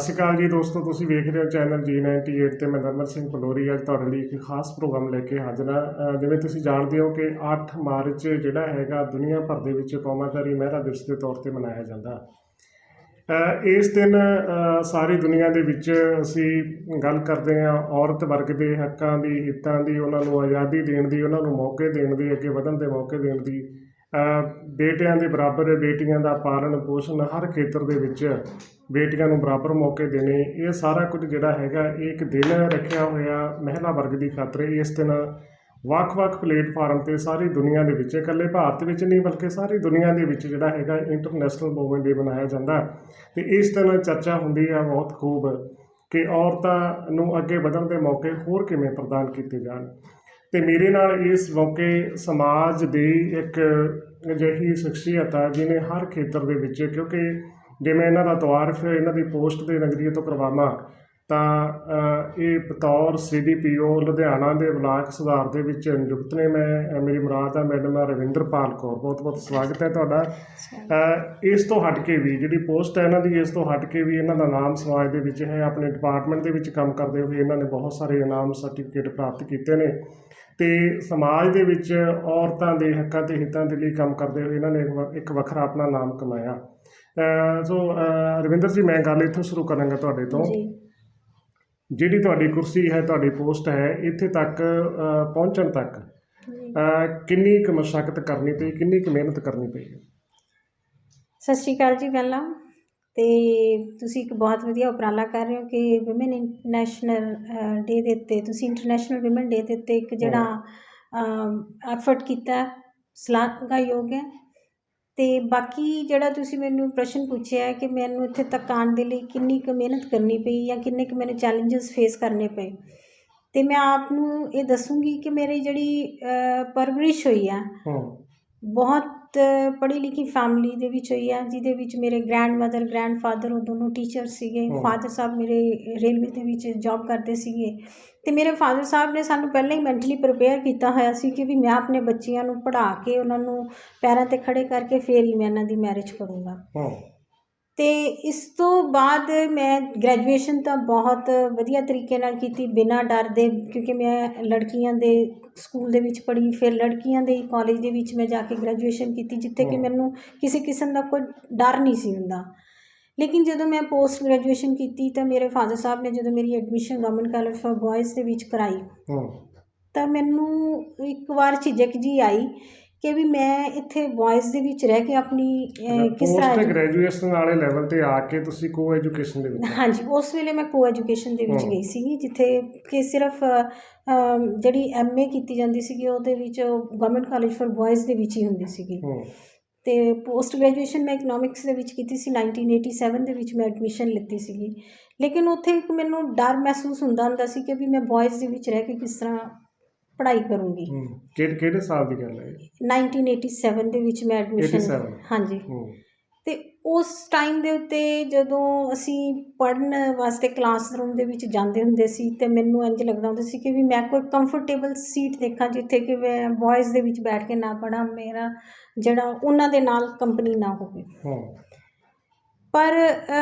ਸ਼੍ਰੀ ਅਕਾਲ ਜੀ ਦੋਸਤੋ, ਤੁਸੀਂ ਵੇਖ ਰਹੇ ਹੋ ਚੈਨਲ G98 ਤੇ ਮੈਂ ਨਰਮਲ ਸਿੰਘ ਪੰਡੋਰੀ ਅੱਜ ਤੁਹਾਡੇ ਲਈ ਇੱਕ ਖਾਸ ਪ੍ਰੋਗਰਾਮ ਲੈ ਕੇ ਹਾਜ਼ਰ ਹਾਂ। ਜਿਵੇਂ ਤੁਸੀਂ ਜਾਣਦੇ ਹੋ ਕਿ 8 ਮਾਰਚ ਜਿਹੜਾ ਹੈਗਾ ਦੁਨੀਆ ਭਰ ਦੇ ਵਿੱਚ ਕੌਮਾਂਤਰੀ ਮਹਿਲਾ ਦਿਵਸ ਦੇ ਤੌਰ ਤੇ ਮਨਾਇਆ ਜਾਂਦਾ। ਇਸ ਦਿਨ ਸਾਰੀ ਦੁਨੀਆ ਦੇ ਵਿੱਚ ਅਸੀਂ ਗੱਲ ਕਰਦੇ ਹਾਂ ਔਰਤ ਵਰਗ ਦੇ ਹੱਕਾਂ ਦੀ, ਹਿੱਤਾਂ ਦੀ, ਉਹਨਾਂ ਨੂੰ ਆਜ਼ਾਦੀ ਦੇਣ ਦੀ, ਉਹਨਾਂ ਨੂੰ ਮੌਕੇ ਦੇਣ ਦੀ, ਅੱਗੇ ਵਧਣ ਦੇ ਮੌਕੇ ਦੇਣ ਦੀ, ਬੇਟਿਆਂ ਦੇ ਬਰਾਬਰ ਬੇਟੀਆਂ ਦਾ ਪਾਲਣ ਪੋਸ਼ਣ ਹਰ ਖੇਤਰ ਦੇ ਵਿੱਚ ਬੇਟੀਆਂ ਨੂੰ ਬਰਾਬਰ ਮੌਕੇ ਦੇਣੇ, ਇਹ ਸਾਰਾ ਕੁਝ ਜਿਹੜਾ ਹੈਗਾ ਇਹ ਇੱਕ ਦਿਨ ਰੱਖਿਆ ਹੋਇਆ ਮਹਿਲਾ ਵਰਗ ਦੀ ਖਾਤਰ। ਇਸ ਦਿਨ ਵੱਖ-ਵੱਖ ਪਲੇਟਫਾਰਮ 'ਤੇ ਸਾਰੀ ਦੁਨੀਆ ਦੇ ਵਿੱਚ, ਇਕੱਲੇ ਭਾਰਤ ਵਿੱਚ ਨਹੀਂ ਬਲਕਿ ਸਾਰੀ ਦੁਨੀਆ ਦੇ ਵਿੱਚ ਜਿਹੜਾ ਹੈਗਾ ਇੰਟਰਨੈਸ਼ਨਲ ਵੂਮਨ ਡੇ ਮਨਾਇਆ ਜਾਂਦਾ। ਅਤੇ ਇਸ ਦਿਨ ਚਰਚਾ ਹੁੰਦੀ ਹੈ ਬਹੁਤ ਖੂਬ ਕਿ ਔਰਤਾਂ ਨੂੰ ਅੱਗੇ ਵਧਣ ਦੇ ਮੌਕੇ ਹੋਰ ਕਿਵੇਂ ਪ੍ਰਦਾਨ ਕੀਤੇ ਜਾਣ। ਅਤੇ ਮੇਰੇ ਨਾਲ ਇਸ ਮੌਕੇ ਸਮਾਜ ਦੀ ਇੱਕ ਅਜਿਹੀ ਸ਼ਖਸੀਅਤ ਆ ਜਿਹਨੇ ਹਰ ਖੇਤਰ ਦੇ ਵਿੱਚ, ਕਿਉਂਕਿ ਜੇ ਮੈਂ ਇਹਨਾਂ ਦਾ ਤਾਰਫ ਇਹਨਾਂ ਦੀ ਪੋਸਟ ਦੇ ਨਜ਼ਰੀਏ ਤੋਂ ਕਰਵਾਵਾਂ ਤਾਂ ਇਹ ਬਤੌਰ CDPO ਲੁਧਿਆਣਾ ਦੇ ਬਲਾਕ ਸੁਧਾਰ ਦੇ ਵਿੱਚ ਨਿਯੁਕਤ ਨੇ। ਮੇਰੀ ਮੁਰਾਦ ਆ ਮੈਡਮ ਰਵਿੰਦਰਪਾਲ ਕੌਰ, ਬਹੁਤ ਬਹੁਤ ਸਵਾਗਤ ਹੈ ਤੁਹਾਡਾ। ਇਸ ਤੋਂ ਹਟ ਕੇ ਵੀ ਜਿਹੜੀ ਪੋਸਟ ਹੈ ਇਹਨਾਂ ਦੀ, ਇਸ ਤੋਂ ਹਟ ਕੇ ਵੀ ਇਹਨਾਂ ਦਾ ਨਾਮ ਸਮਾਜ ਦੇ ਵਿੱਚ ਹੈ। ਆਪਣੇ ਡਿਪਾਰਟਮੈਂਟ ਦੇ ਵਿੱਚ ਕੰਮ ਕਰਦੇ ਹੋਏ ਇਹਨਾਂ ਨੇ ਬਹੁਤ ਸਾਰੇ ਇਨਾਮ ਸਰਟੀਫਿਕੇਟ ਪ੍ਰਾਪਤ ਕੀਤੇ ਨੇ ਅਤੇ ਸਮਾਜ ਦੇ ਵਿੱਚ ਔਰਤਾਂ ਦੇ ਹੱਕਾਂ ਅਤੇ ਹਿੱਤਾਂ ਦੇ ਲਈ ਕੰਮ ਕਰਦੇ ਹੋਏ ਇਹਨਾਂ ਨੇ ਇੱਕ ਵੱਖਰਾ ਆਪਣਾ ਨਾਮ ਕਮਾਇਆ। ਸੋ ਰਵਿੰਦਰ ਜੀ, ਮੈਂ ਗੱਲ ਇੱਥੋਂ ਸ਼ੁਰੂ ਕਰਾਂਗਾ ਤੁਹਾਡੇ ਤੋਂ। ਜਿਹੜੀ ਤੁਹਾਡੀ ਕੁਰਸੀ ਹੈ, ਤੁਹਾਡੀ ਪੋਸਟ ਹੈ, ਇੱਥੇ ਤੱਕ ਪਹੁੰਚਣ ਤੱਕ ਕਿੰਨੀ ਕੁ ਮਸ਼ੱਕਤ ਕਰਨੀ ਪਈ, ਕਿੰਨੀ ਕੁ ਮਿਹਨਤ ਕਰਨੀ ਪਈ? ਸਤਿ ਸ਼੍ਰੀ ਅਕਾਲ ਜੀ ਪਹਿਲਾਂ। ਅਤੇ ਤੁਸੀਂ ਇੱਕ ਬਹੁਤ ਵਧੀਆ ਉਪਰਾਲਾ ਕਰ ਰਹੇ ਹੋ ਕਿ ਵਿਮਨ ਇੰਟਰਨੈਸ਼ਨਲ ਡੇ ਦੇ ਉੱਤੇ, ਤੁਸੀਂ ਇੰਟਰਨੈਸ਼ਨਲ ਵਿਮਨ ਡੇ ਦੇ ਉੱਤੇ ਇੱਕ ਜਿਹੜਾ ਐਫਰਟ ਕੀਤਾ, ਸ਼ਲਾਘਾਯੋਗ ਹੈ। ਅਤੇ ਬਾਕੀ ਜਿਹੜਾ ਤੁਸੀਂ ਮੈਨੂੰ ਪ੍ਰਸ਼ਨ ਪੁੱਛਿਆ ਹੈ ਕਿ ਮੈਨੂੰ ਇੱਥੇ ਤੱਕ ਆਉਣ ਦੇ ਲਈ ਕਿੰਨੀ ਕੁ ਮਿਹਨਤ ਕਰਨੀ ਪਈ ਜਾਂ ਕਿੰਨੇ ਕੁ ਮੈਨੂੰ ਚੈਲੰਜਸ ਫੇਸ ਕਰਨੇ ਪਏ, ਅਤੇ ਮੈਂ ਆਪ ਨੂੰ ਇਹ ਦੱਸੂੰਗੀ ਕਿ ਮੇਰੀ ਜਿਹੜੀ ਪਰਵਰਿਸ਼ ਹੋਈ ਆ ਬਹੁਤ ਪੜ੍ਹੀ ਲਿਖੀ ਫੈਮਿਲੀ ਦੇ ਵਿੱਚ ਹੋਈ ਆ, ਜਿਹਦੇ ਵਿੱਚ ਮੇਰੇ ਗ੍ਰੈਂਡ ਮਦਰ ਗ੍ਰੈਂਡ ਫਾਦਰ ਉਹ ਦੋਨੋਂ ਟੀਚਰ ਸੀਗੇ। ਫਾਦਰ ਸਾਹਿਬ ਮੇਰੇ ਰੇਲਵੇ ਦੇ ਵਿੱਚ ਜੋਬ ਕਰਦੇ ਸੀਗੇ, ਅਤੇ ਮੇਰੇ ਫਾਦਰ ਸਾਹਿਬ ਨੇ ਸਾਨੂੰ ਪਹਿਲਾਂ ਹੀ ਮੈਂਟਲੀ ਪ੍ਰਿਪੇਅਰ ਕੀਤਾ ਹੋਇਆ ਸੀ ਕਿ ਵੀ ਮੈਂ ਆਪਣੇ ਬੱਚਿਆਂ ਨੂੰ ਪੜ੍ਹਾ ਕੇ ਉਹਨਾਂ ਨੂੰ ਪੈਰਾਂ 'ਤੇ ਖੜ੍ਹੇ ਕਰਕੇ ਫਿਰ ਹੀ ਮੈਂ ਇਹਨਾਂ ਦੀ ਮੈਰਿਜ ਕਰੂੰਗਾ। ਅਤੇ ਇਸ ਤੋਂ ਬਾਅਦ ਮੈਂ ਗ੍ਰੈਜੂਏਸ਼ਨ ਤਾਂ ਬਹੁਤ ਵਧੀਆ ਤਰੀਕੇ ਨਾਲ ਕੀਤੀ, ਬਿਨਾਂ ਡਰ ਦੇ, ਕਿਉਂਕਿ ਮੈਂ ਲੜਕੀਆਂ ਦੇ ਸਕੂਲ ਦੇ ਵਿੱਚ ਪੜ੍ਹੀ, ਫਿਰ ਲੜਕੀਆਂ ਦੇ ਕਾਲਜ ਦੇ ਵਿੱਚ ਮੈਂ ਜਾ ਕੇ ਗ੍ਰੈਜੂਏਸ਼ਨ ਕੀਤੀ, ਜਿੱਥੇ ਕਿ ਮੈਨੂੰ ਕਿਸੇ ਕਿਸਮ ਦਾ ਕੋਈ ਡਰ ਨਹੀਂ ਸੀ ਹੁੰਦਾ। ਲੇਕਿਨ ਜਦੋਂ ਮੈਂ ਪੋਸਟ ਗ੍ਰੈਜੂਏਸ਼ਨ ਕੀਤੀ ਤਾਂ ਮੇਰੇ ਫਾਦਰ ਸਾਹਿਬ ਨੇ ਜਦੋਂ ਮੇਰੀ ਐਡਮਿਸ਼ਨ ਗਵਰਨਮੈਂਟ ਕਾਲਜ ਫॉर ਬॉयਜ਼ ਦੇ ਵਿੱਚ ਕਰਾਈ ਤਾਂ ਮੈਨੂੰ ਇੱਕ ਵਾਰ ਝਿਜਕ ਜੀ ਆਈ ਕਿ ਵੀ ਮੈਂ ਇੱਥੇ ਬॉयਜ਼ ਦੇ ਵਿੱਚ ਰਹਿ ਕੇ ਆਪਣੀ ਕਿਸ ਤਰ੍ਹਾਂ ਗ੍ਰੈਜੂਏਸ਼ਨ ਵਾਲੇ ਲੈਵਲ 'ਤੇ ਆ ਕੇ ਤੁਸੀਂ ਕੋ ਐਜੂਕੇਸ਼ਨ ਦੇ ਵਿੱਚ? ਹਾਂਜੀ, ਉਸ ਵੇਲੇ ਮੈਂ ਕੋ ਐਜੂਕੇਸ਼ਨ ਦੇ ਵਿੱਚ ਗਈ ਸੀਗੀ, ਜਿੱਥੇ ਕਿ ਸਿਰਫ ਜਿਹੜੀ MA ਕੀਤੀ ਜਾਂਦੀ ਸੀਗੀ ਉਹਦੇ ਵਿੱਚ ਗਵਰਨਮੈਂਟ ਕਾਲਜ ਫॉर ਬॉयਜ਼ ਦੇ ਵਿੱਚ ਹੀ ਹੁੰਦੀ ਸੀਗੀ। ਅਤੇ ਪੋਸਟ ਗ੍ਰੈਜੂਏਸ਼ਨ ਮੈਂ ਇਕਨੋਮਿਕਸ ਦੇ ਵਿੱਚ ਕੀਤੀ ਸੀ, 1987 ਦੇ ਵਿੱਚ ਮੈਂ ਐਡਮਿਸ਼ਨ ਲਿੱਤੀ ਸੀਗੀ। ਲੇਕਿਨ ਉੱਥੇ ਇੱਕ ਮੈਨੂੰ ਡਰ ਮਹਿਸੂਸ ਹੁੰਦਾ ਸੀ ਕਿ ਵੀ ਮੈਂ ਬॉयਜ਼ ਦੇ ਵਿੱਚ ਰਹਿ ਕੇ ਕਿਸ ਤਰ੍ਹਾਂ ਪੜ੍ਹਾਈ ਕਰੂੰਗੀ। ਕਿਹੜੇ ਸਾਲ ਦੀ ਗੱਲ ਹੈ? 1987 ਦੇ ਵਿੱਚ ਮੈਂ ਐਡਮਿਸ਼ਨ, ਹਾਂਜੀ। ਅਤੇ ਉਸ ਟਾਈਮ ਦੇ ਉੱਤੇ ਜਦੋਂ ਅਸੀਂ ਪੜ੍ਹਨ ਵਾਸਤੇ ਕਲਾਸਰੂਮ ਦੇ ਵਿੱਚ ਜਾਂਦੇ ਹੁੰਦੇ ਸੀ ਅਤੇ ਮੈਨੂੰ ਇੰਝ ਲੱਗਦਾ ਹੁੰਦਾ ਸੀ ਕਿ ਵੀ ਮੈਂ ਕੋਈ ਕੰਫਰਟੇਬਲ ਸੀਟ ਦੇਖਾਂ ਜਿੱਥੇ ਕਿ ਮੈਂ ਬॉयਜ਼ ਦੇ ਵਿੱਚ ਬੈਠ ਕੇ ਨਾ ਪੜ੍ਹਾਂ, ਮੇਰਾ ਜਿਹੜਾ ਉਹਨਾਂ ਦੇ ਨਾਲ ਕੰਪਨੀ ਨਾ ਹੋਵੇ। ਪਰ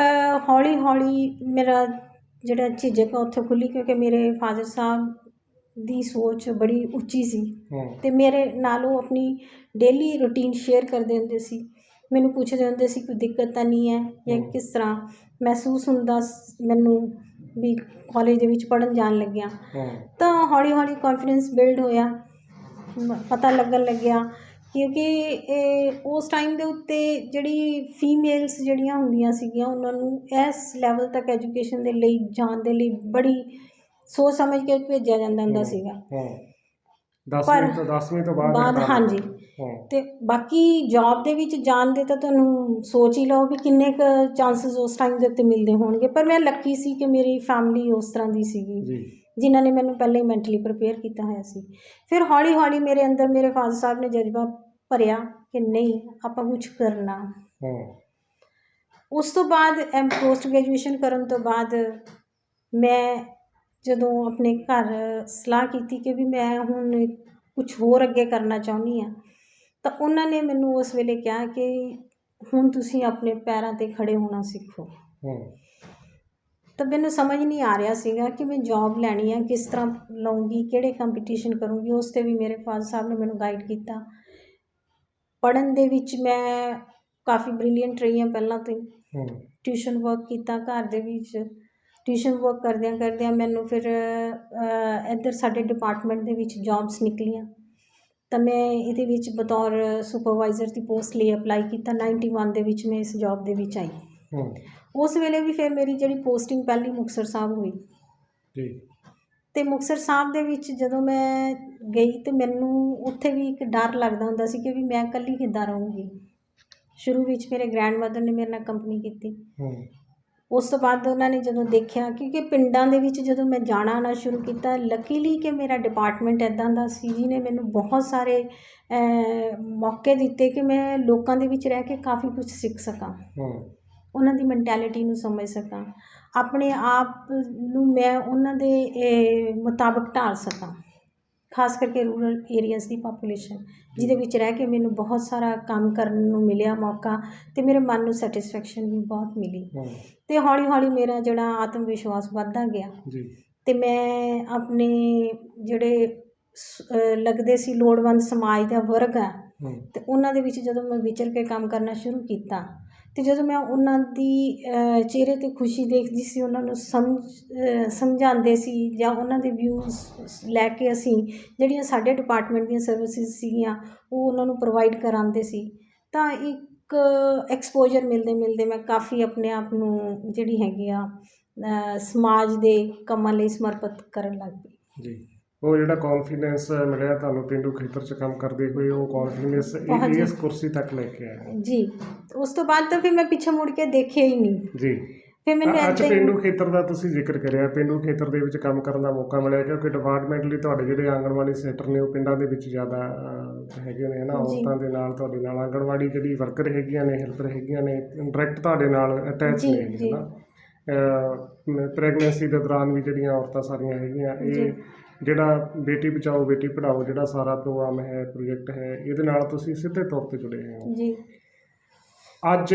ਹੌਲੀ ਹੌਲੀ ਮੇਰਾ ਜਿਹੜਾ ਝਿਜਕ ਆ ਉੱਥੇ ਖੁੱਲ੍ਹੀ, ਕਿਉਂਕਿ ਮੇਰੇ ਫਾਦਰ ਸਾਹਿਬ ਦੀ ਸੋਚ ਬੜੀ ਉੱਚੀ ਸੀ ਅਤੇ ਮੇਰੇ ਨਾਲ ਉਹ ਆਪਣੀ ਡੇਲੀ ਰੂਟੀਨ ਸ਼ੇਅਰ ਕਰਦੇ ਹੁੰਦੇ ਸੀ। ਮੈਨੂੰ ਪੁੱਛਦੇ ਹੁੰਦੇ ਸੀ ਕੋਈ ਦਿੱਕਤ ਤਾਂ ਨਹੀਂ ਹੈ ਜਾਂ ਕਿਸ ਤਰ੍ਹਾਂ ਮਹਿਸੂਸ ਹੁੰਦਾ ਮੈਨੂੰ ਵੀ ਕਾਲਜ ਦੇ ਵਿੱਚ ਪੜ੍ਹਨ ਜਾਣ ਲੱਗਿਆ। ਤਾਂ ਹੌਲੀ ਹੌਲੀ ਕੌਨਫੀਡੈਂਸ ਬਿਲਡ ਹੋਇਆ, ਪਤਾ ਲੱਗਣ ਲੱਗਿਆ, ਕਿਉਂਕਿ ਉਸ ਟਾਈਮ ਦੇ ਉੱਤੇ ਜਿਹੜੀ ਫੀਮੇਲਸ ਜਿਹੜੀਆਂ ਹੁੰਦੀਆਂ ਸੀਗੀਆਂ ਉਹਨਾਂ ਨੂੰ ਇਸ ਲੈਵਲ ਤੱਕ ਐਜੂਕੇਸ਼ਨ ਦੇ ਲਈ ਜਾਣ ਦੇ ਲਈ ਬੜੀ ਸੋਚ ਸਮਝ ਕੇ ਭੇਜਿਆ ਜਾਂਦਾ ਹੁੰਦਾ ਸੀਗਾ। ਪਰ 10ਵੀਂ ਤੋਂ ਬਾਅਦ, ਹਾਂਜੀ। ਅਤੇ ਬਾਕੀ ਜੋਬ ਦੇ ਵਿੱਚ ਜਾਣ ਦੇ ਤਾਂ ਤੁਹਾਨੂੰ ਸੋਚ ਹੀ ਲਓ ਵੀ ਕਿੰਨੇ ਕੁ ਚਾਂਸਿਸ ਉਸ ਟਾਈਮ ਦੇ ਉੱਤੇ ਮਿਲਦੇ ਹੋਣਗੇ। ਪਰ ਮੈਂ ਲੱਕੀ ਸੀ ਕਿ ਮੇਰੀ ਫੈਮਿਲੀ ਉਸ ਤਰ੍ਹਾਂ ਦੀ ਸੀਗੀ ਜਿਨ੍ਹਾਂ ਨੇ ਮੈਨੂੰ ਪਹਿਲਾਂ ਹੀ ਮੈਂਟਲੀ ਪ੍ਰਿਪੇਅਰ ਕੀਤਾ ਹੋਇਆ ਸੀ। ਫਿਰ ਹੌਲੀ ਹੌਲੀ ਮੇਰੇ ਅੰਦਰ ਮੇਰੇ ਫਾਦਰ ਸਾਹਿਬ ਨੇ ਜਜ਼ਬਾ ਭਰਿਆ ਕਿ ਨਹੀਂ, ਆਪਾਂ ਕੁਛ ਕਰਨਾ। ਉਸ ਤੋਂ ਬਾਅਦ ਪੋਸਟ ਗ੍ਰੈਜੂਏਸ਼ਨ ਕਰਨ ਤੋਂ ਬਾਅਦ ਮੈਂ ਜਦੋਂ ਆਪਣੇ ਘਰ ਸਲਾਹ ਕੀਤੀ ਕਿ ਵੀ ਮੈਂ ਹੁਣ ਕੁਛ ਹੋਰ ਅੱਗੇ ਕਰਨਾ ਚਾਹੁੰਦੀ ਹਾਂ, ਤਾਂ ਉਹਨਾਂ ਨੇ ਮੈਨੂੰ ਉਸ ਵੇਲੇ ਕਿਹਾ ਕਿ ਹੁਣ ਤੁਸੀਂ ਆਪਣੇ ਪੈਰਾਂ 'ਤੇ ਖੜ੍ਹੇ ਹੋਣਾ ਸਿੱਖੋ। ਤਾਂ ਮੈਨੂੰ ਸਮਝ ਨਹੀਂ ਆ ਰਿਹਾ ਸੀਗਾ ਕਿ ਮੈਂ ਜੋਬ ਲੈਣੀ ਹੈ, ਕਿਸ ਤਰ੍ਹਾਂ ਲਊਂਗੀ, ਕਿਹੜੇ ਕੰਪੀਟੀਸ਼ਨ ਕਰੂੰਗੀ। ਉਸ 'ਤੇ ਵੀ ਮੇਰੇ ਫਾਦਰ ਸਾਹਿਬ ਨੇ ਮੈਨੂੰ ਗਾਈਡ ਕੀਤਾ। ਪੜ੍ਹਨ ਦੇ ਵਿੱਚ ਮੈਂ ਕਾਫੀ ਬ੍ਰਿਲੀਅੰਟ ਰਹੀ ਹਾਂ ਪਹਿਲਾਂ ਤੋਂ ਹੀ। ਟਿਊਸ਼ਨ ਵਰਕ ਕੀਤਾ ਘਰ ਦੇ ਵਿੱਚ। ਟਿਊਸ਼ਨ ਵਰਕ ਕਰਦਿਆਂ ਕਰਦਿਆਂ ਮੈਨੂੰ ਫਿਰ ਇੱਧਰ ਸਾਡੇ ਡਿਪਾਰਟਮੈਂਟ ਦੇ ਵਿੱਚ ਜੋਬਸ ਨਿਕਲੀਆਂ, ਤਾਂ ਮੈਂ ਇਹਦੇ ਵਿੱਚ ਬਤੌਰ ਸੁਪਰਵਾਈਜ਼ਰ ਦੀ ਪੋਸਟ ਲਈ ਅਪਲਾਈ ਕੀਤਾ। 91 ਦੇ ਵਿੱਚ ਮੈਂ ਇਸ ਜੋਬ ਦੇ ਵਿੱਚ ਆਈ। ਉਸ ਵੇਲੇ ਵੀ ਫਿਰ ਮੇਰੀ ਜਿਹੜੀ ਪੋਸਟਿੰਗ ਪਹਿਲੀ ਮੁਕਤਸਰ ਸਾਹਿਬ ਹੋਈ ਜੀ। ਅਤੇ ਮੁਕਤਸਰ ਸਾਹਿਬ ਦੇ ਵਿੱਚ ਜਦੋਂ ਮੈਂ ਗਈ ਤਾਂ ਮੈਨੂੰ ਉੱਥੇ ਵੀ ਇੱਕ ਡਰ ਲੱਗਦਾ ਹੁੰਦਾ ਸੀ ਕਿ ਵੀ ਮੈਂ ਇਕੱਲੀ ਕਿੱਦਾਂ ਰਹੂੰਗੀ। ਸ਼ੁਰੂ ਵਿੱਚ ਮੇਰੇ ਗ੍ਰੈਂਡ ਮਦਰ ਨੇ ਮੇਰੇ ਨਾਲ ਕੰਪਨੀ ਕੀਤੀ। ਉਸ ਤੋਂ ਬਾਅਦ ਉਹਨਾਂ ਨੇ ਜਦੋਂ ਦੇਖਿਆ, ਕਿਉਂਕਿ ਪਿੰਡਾਂ ਦੇ ਵਿੱਚ ਜਦੋਂ ਮੈਂ ਜਾਣਾ ਆਉਣਾ ਸ਼ੁਰੂ ਕੀਤਾ, ਲੱਕੀਲੀ ਕਿ ਮੇਰਾ ਡਿਪਾਰਟਮੈਂਟ ਇੱਦਾਂ ਦਾ ਸੀ ਜਿਹਨੇ ਮੈਨੂੰ ਬਹੁਤ ਸਾਰੇ ਮੌਕੇ ਦਿੱਤੇ ਕਿ ਮੈਂ ਲੋਕਾਂ ਦੇ ਵਿੱਚ ਰਹਿ ਕੇ ਕਾਫੀ ਕੁਝ ਸਿੱਖ ਸਕਾਂ, ਉਹਨਾਂ ਦੀ ਮੈਂਟੈਲਿਟੀ ਨੂੰ ਸਮਝ ਸਕਾਂ, ਆਪਣੇ ਆਪ ਨੂੰ ਮੈਂ ਉਹਨਾਂ ਦੇ ਮੁਤਾਬਕ ਢਾਲ ਸਕਾਂ। ਖਾਸ ਕਰਕੇ ਰੂਰਲ ਏਰੀਆਜ਼ ਦੀ ਪਾਪੂਲੇਸ਼ਨ ਜਿਹਦੇ ਵਿੱਚ ਰਹਿ ਕੇ ਮੈਨੂੰ ਬਹੁਤ ਸਾਰਾ ਕੰਮ ਕਰਨ ਨੂੰ ਮਿਲਿਆ ਮੌਕਾ, ਅਤੇ ਮੇਰੇ ਮਨ ਨੂੰ ਸੈਟਿਸਫੈਕਸ਼ਨ ਵੀ ਬਹੁਤ ਮਿਲੀ। ਅਤੇ ਹੌਲੀ ਹੌਲੀ ਮੇਰਾ ਜਿਹੜਾ ਆਤਮ ਵਿਸ਼ਵਾਸ ਵੱਧਦਾ ਗਿਆ ਅਤੇ ਮੈਂ ਆਪਣੇ ਜਿਹੜੇ ਲੱਗਦੇ ਸੀ ਲੋੜਵੰਦ ਸਮਾਜ ਦਾ ਵਰਗ ਆ, ਅਤੇ ਉਹਨਾਂ ਦੇ ਵਿੱਚ ਜਦੋਂ ਮੈਂ ਵਿਚਰ ਕੇ ਕੰਮ ਕਰਨਾ ਸ਼ੁਰੂ ਕੀਤਾ, ਅਤੇ ਜਦੋਂ ਮੈਂ ਉਹਨਾਂ ਦੀ ਚਿਹਰੇ 'ਤੇ ਖੁਸ਼ੀ ਦੇਖਦੀ ਸੀ, ਉਹਨਾਂ ਨੂੰ ਸਮਝਾਉਂਦੇ ਸੀ ਜਾਂ ਉਹਨਾਂ ਦੇ ਵਿਊਜ਼ ਲੈ ਕੇ ਅਸੀਂ ਜਿਹੜੀਆਂ ਸਾਡੇ ਡਿਪਾਰਟਮੈਂਟ ਦੀਆਂ ਸਰਵਿਸਿਜ਼ ਸੀਗੀਆਂ ਉਹ ਉਹਨਾਂ ਨੂੰ ਪ੍ਰੋਵਾਈਡ ਕਰਾਉਂਦੇ ਸੀ, ਤਾਂ ਇੱਕ ਐਕਸਪੋਜਰ ਮਿਲਦੇ ਮਿਲਦੇ ਮੈਂ ਕਾਫੀ ਆਪਣੇ ਆਪ ਨੂੰ ਜਿਹੜੀ ਹੈਗੀ ਆ ਸਮਾਜ ਦੇ ਕੰਮਾਂ ਲਈ ਸਮਰਪਿਤ ਕਰਨ ਲੱਗ ਪਈ। ਜੀ, ਉਹ ਜਿਹੜਾ ਕੌਨਫੀਡੈਂਸ ਮਿਲਿਆ ਤੁਹਾਨੂੰ ਪੇਂਡੂ ਖੇਤਰ 'ਚ ਕੰਮ ਕਰਦੇ ਹੋਏ, ਉਹ ਕੌਨਫੀਡੈਂਸ ਇਸ ਕੁਰਸੀ ਤੱਕ ਲੈ ਕੇ ਆਇਆ ਜੀ। ਉਸ ਤੋਂ ਬਾਅਦ ਤਾਂ ਫਿਰ ਮੈਂ ਪਿੱਛੇ ਮੁੜ ਕੇ ਦੇਖਿਆ ਹੀ ਨਹੀਂ ਜੀ। ਫਿਰ ਮੈਨੂੰ ਅੱਛਾ, ਪੇਂਡੂ ਖੇਤਰ ਦਾ ਤੁਸੀਂ ਜ਼ਿਕਰ ਕਰਿਆ, ਪੇਂਡੂ ਖੇਤਰ ਦੇ ਵਿੱਚ ਕੰਮ ਕਰਨ ਦਾ ਮੌਕਾ ਮਿਲਿਆ ਕਿਉਂਕਿ ਡਿਪਾਰਟਮੈਂਟਲੀ ਤੁਹਾਡੇ ਜਿਹੜੇ ਆਂਗਣਵਾੜੀ ਸੈਕਟਰ ਨੇ ਉਹ ਪਿੰਡਾਂ ਦੇ ਵਿੱਚ ਜ਼ਿਆਦਾ ਹੈਗੇ ਨੇ, ਹੈ ਨਾ। ਔਰਤਾਂ ਦੇ ਨਾਲ ਤੁਹਾਡੇ ਨਾਲ ਆਂਗਣਵਾੜੀ ਜਿਹੜੀ ਵਰਕਰ ਹੈਗੀਆਂ ਨੇ, ਹੈਲਪਰ ਹੈਗੀਆਂ ਨੇ, ਡਾਇਰੈਕਟ ਤੁਹਾਡੇ ਨਾਲ ਅਟੈਚ ਨੇ, ਹੈ ਨਾ। ਪ੍ਰੈਗਨੈਂਸੀ ਦੇ ਦੌਰਾਨ ਵੀ ਜਿਹੜੀਆਂ ਔਰਤਾਂ ਸਾਰੀਆਂ ਹੈਗੀਆਂ, ਇਹ ਜਿਹੜਾ ਬੇਟੀ ਬਚਾਓ ਬੇਟੀ ਪੜ੍ਹਾਓ ਜਿਹੜਾ ਸਾਰਾ ਪ੍ਰੋਗਰਾਮ ਹੈ, ਪ੍ਰੋਜੈਕਟ ਹੈ, ਇਹਦੇ ਨਾਲ ਤੁਸੀਂ ਸਿੱਧੇ ਤੌਰ 'ਤੇ ਜੁੜੇ ਹੋ ਜੀ। ਅੱਜ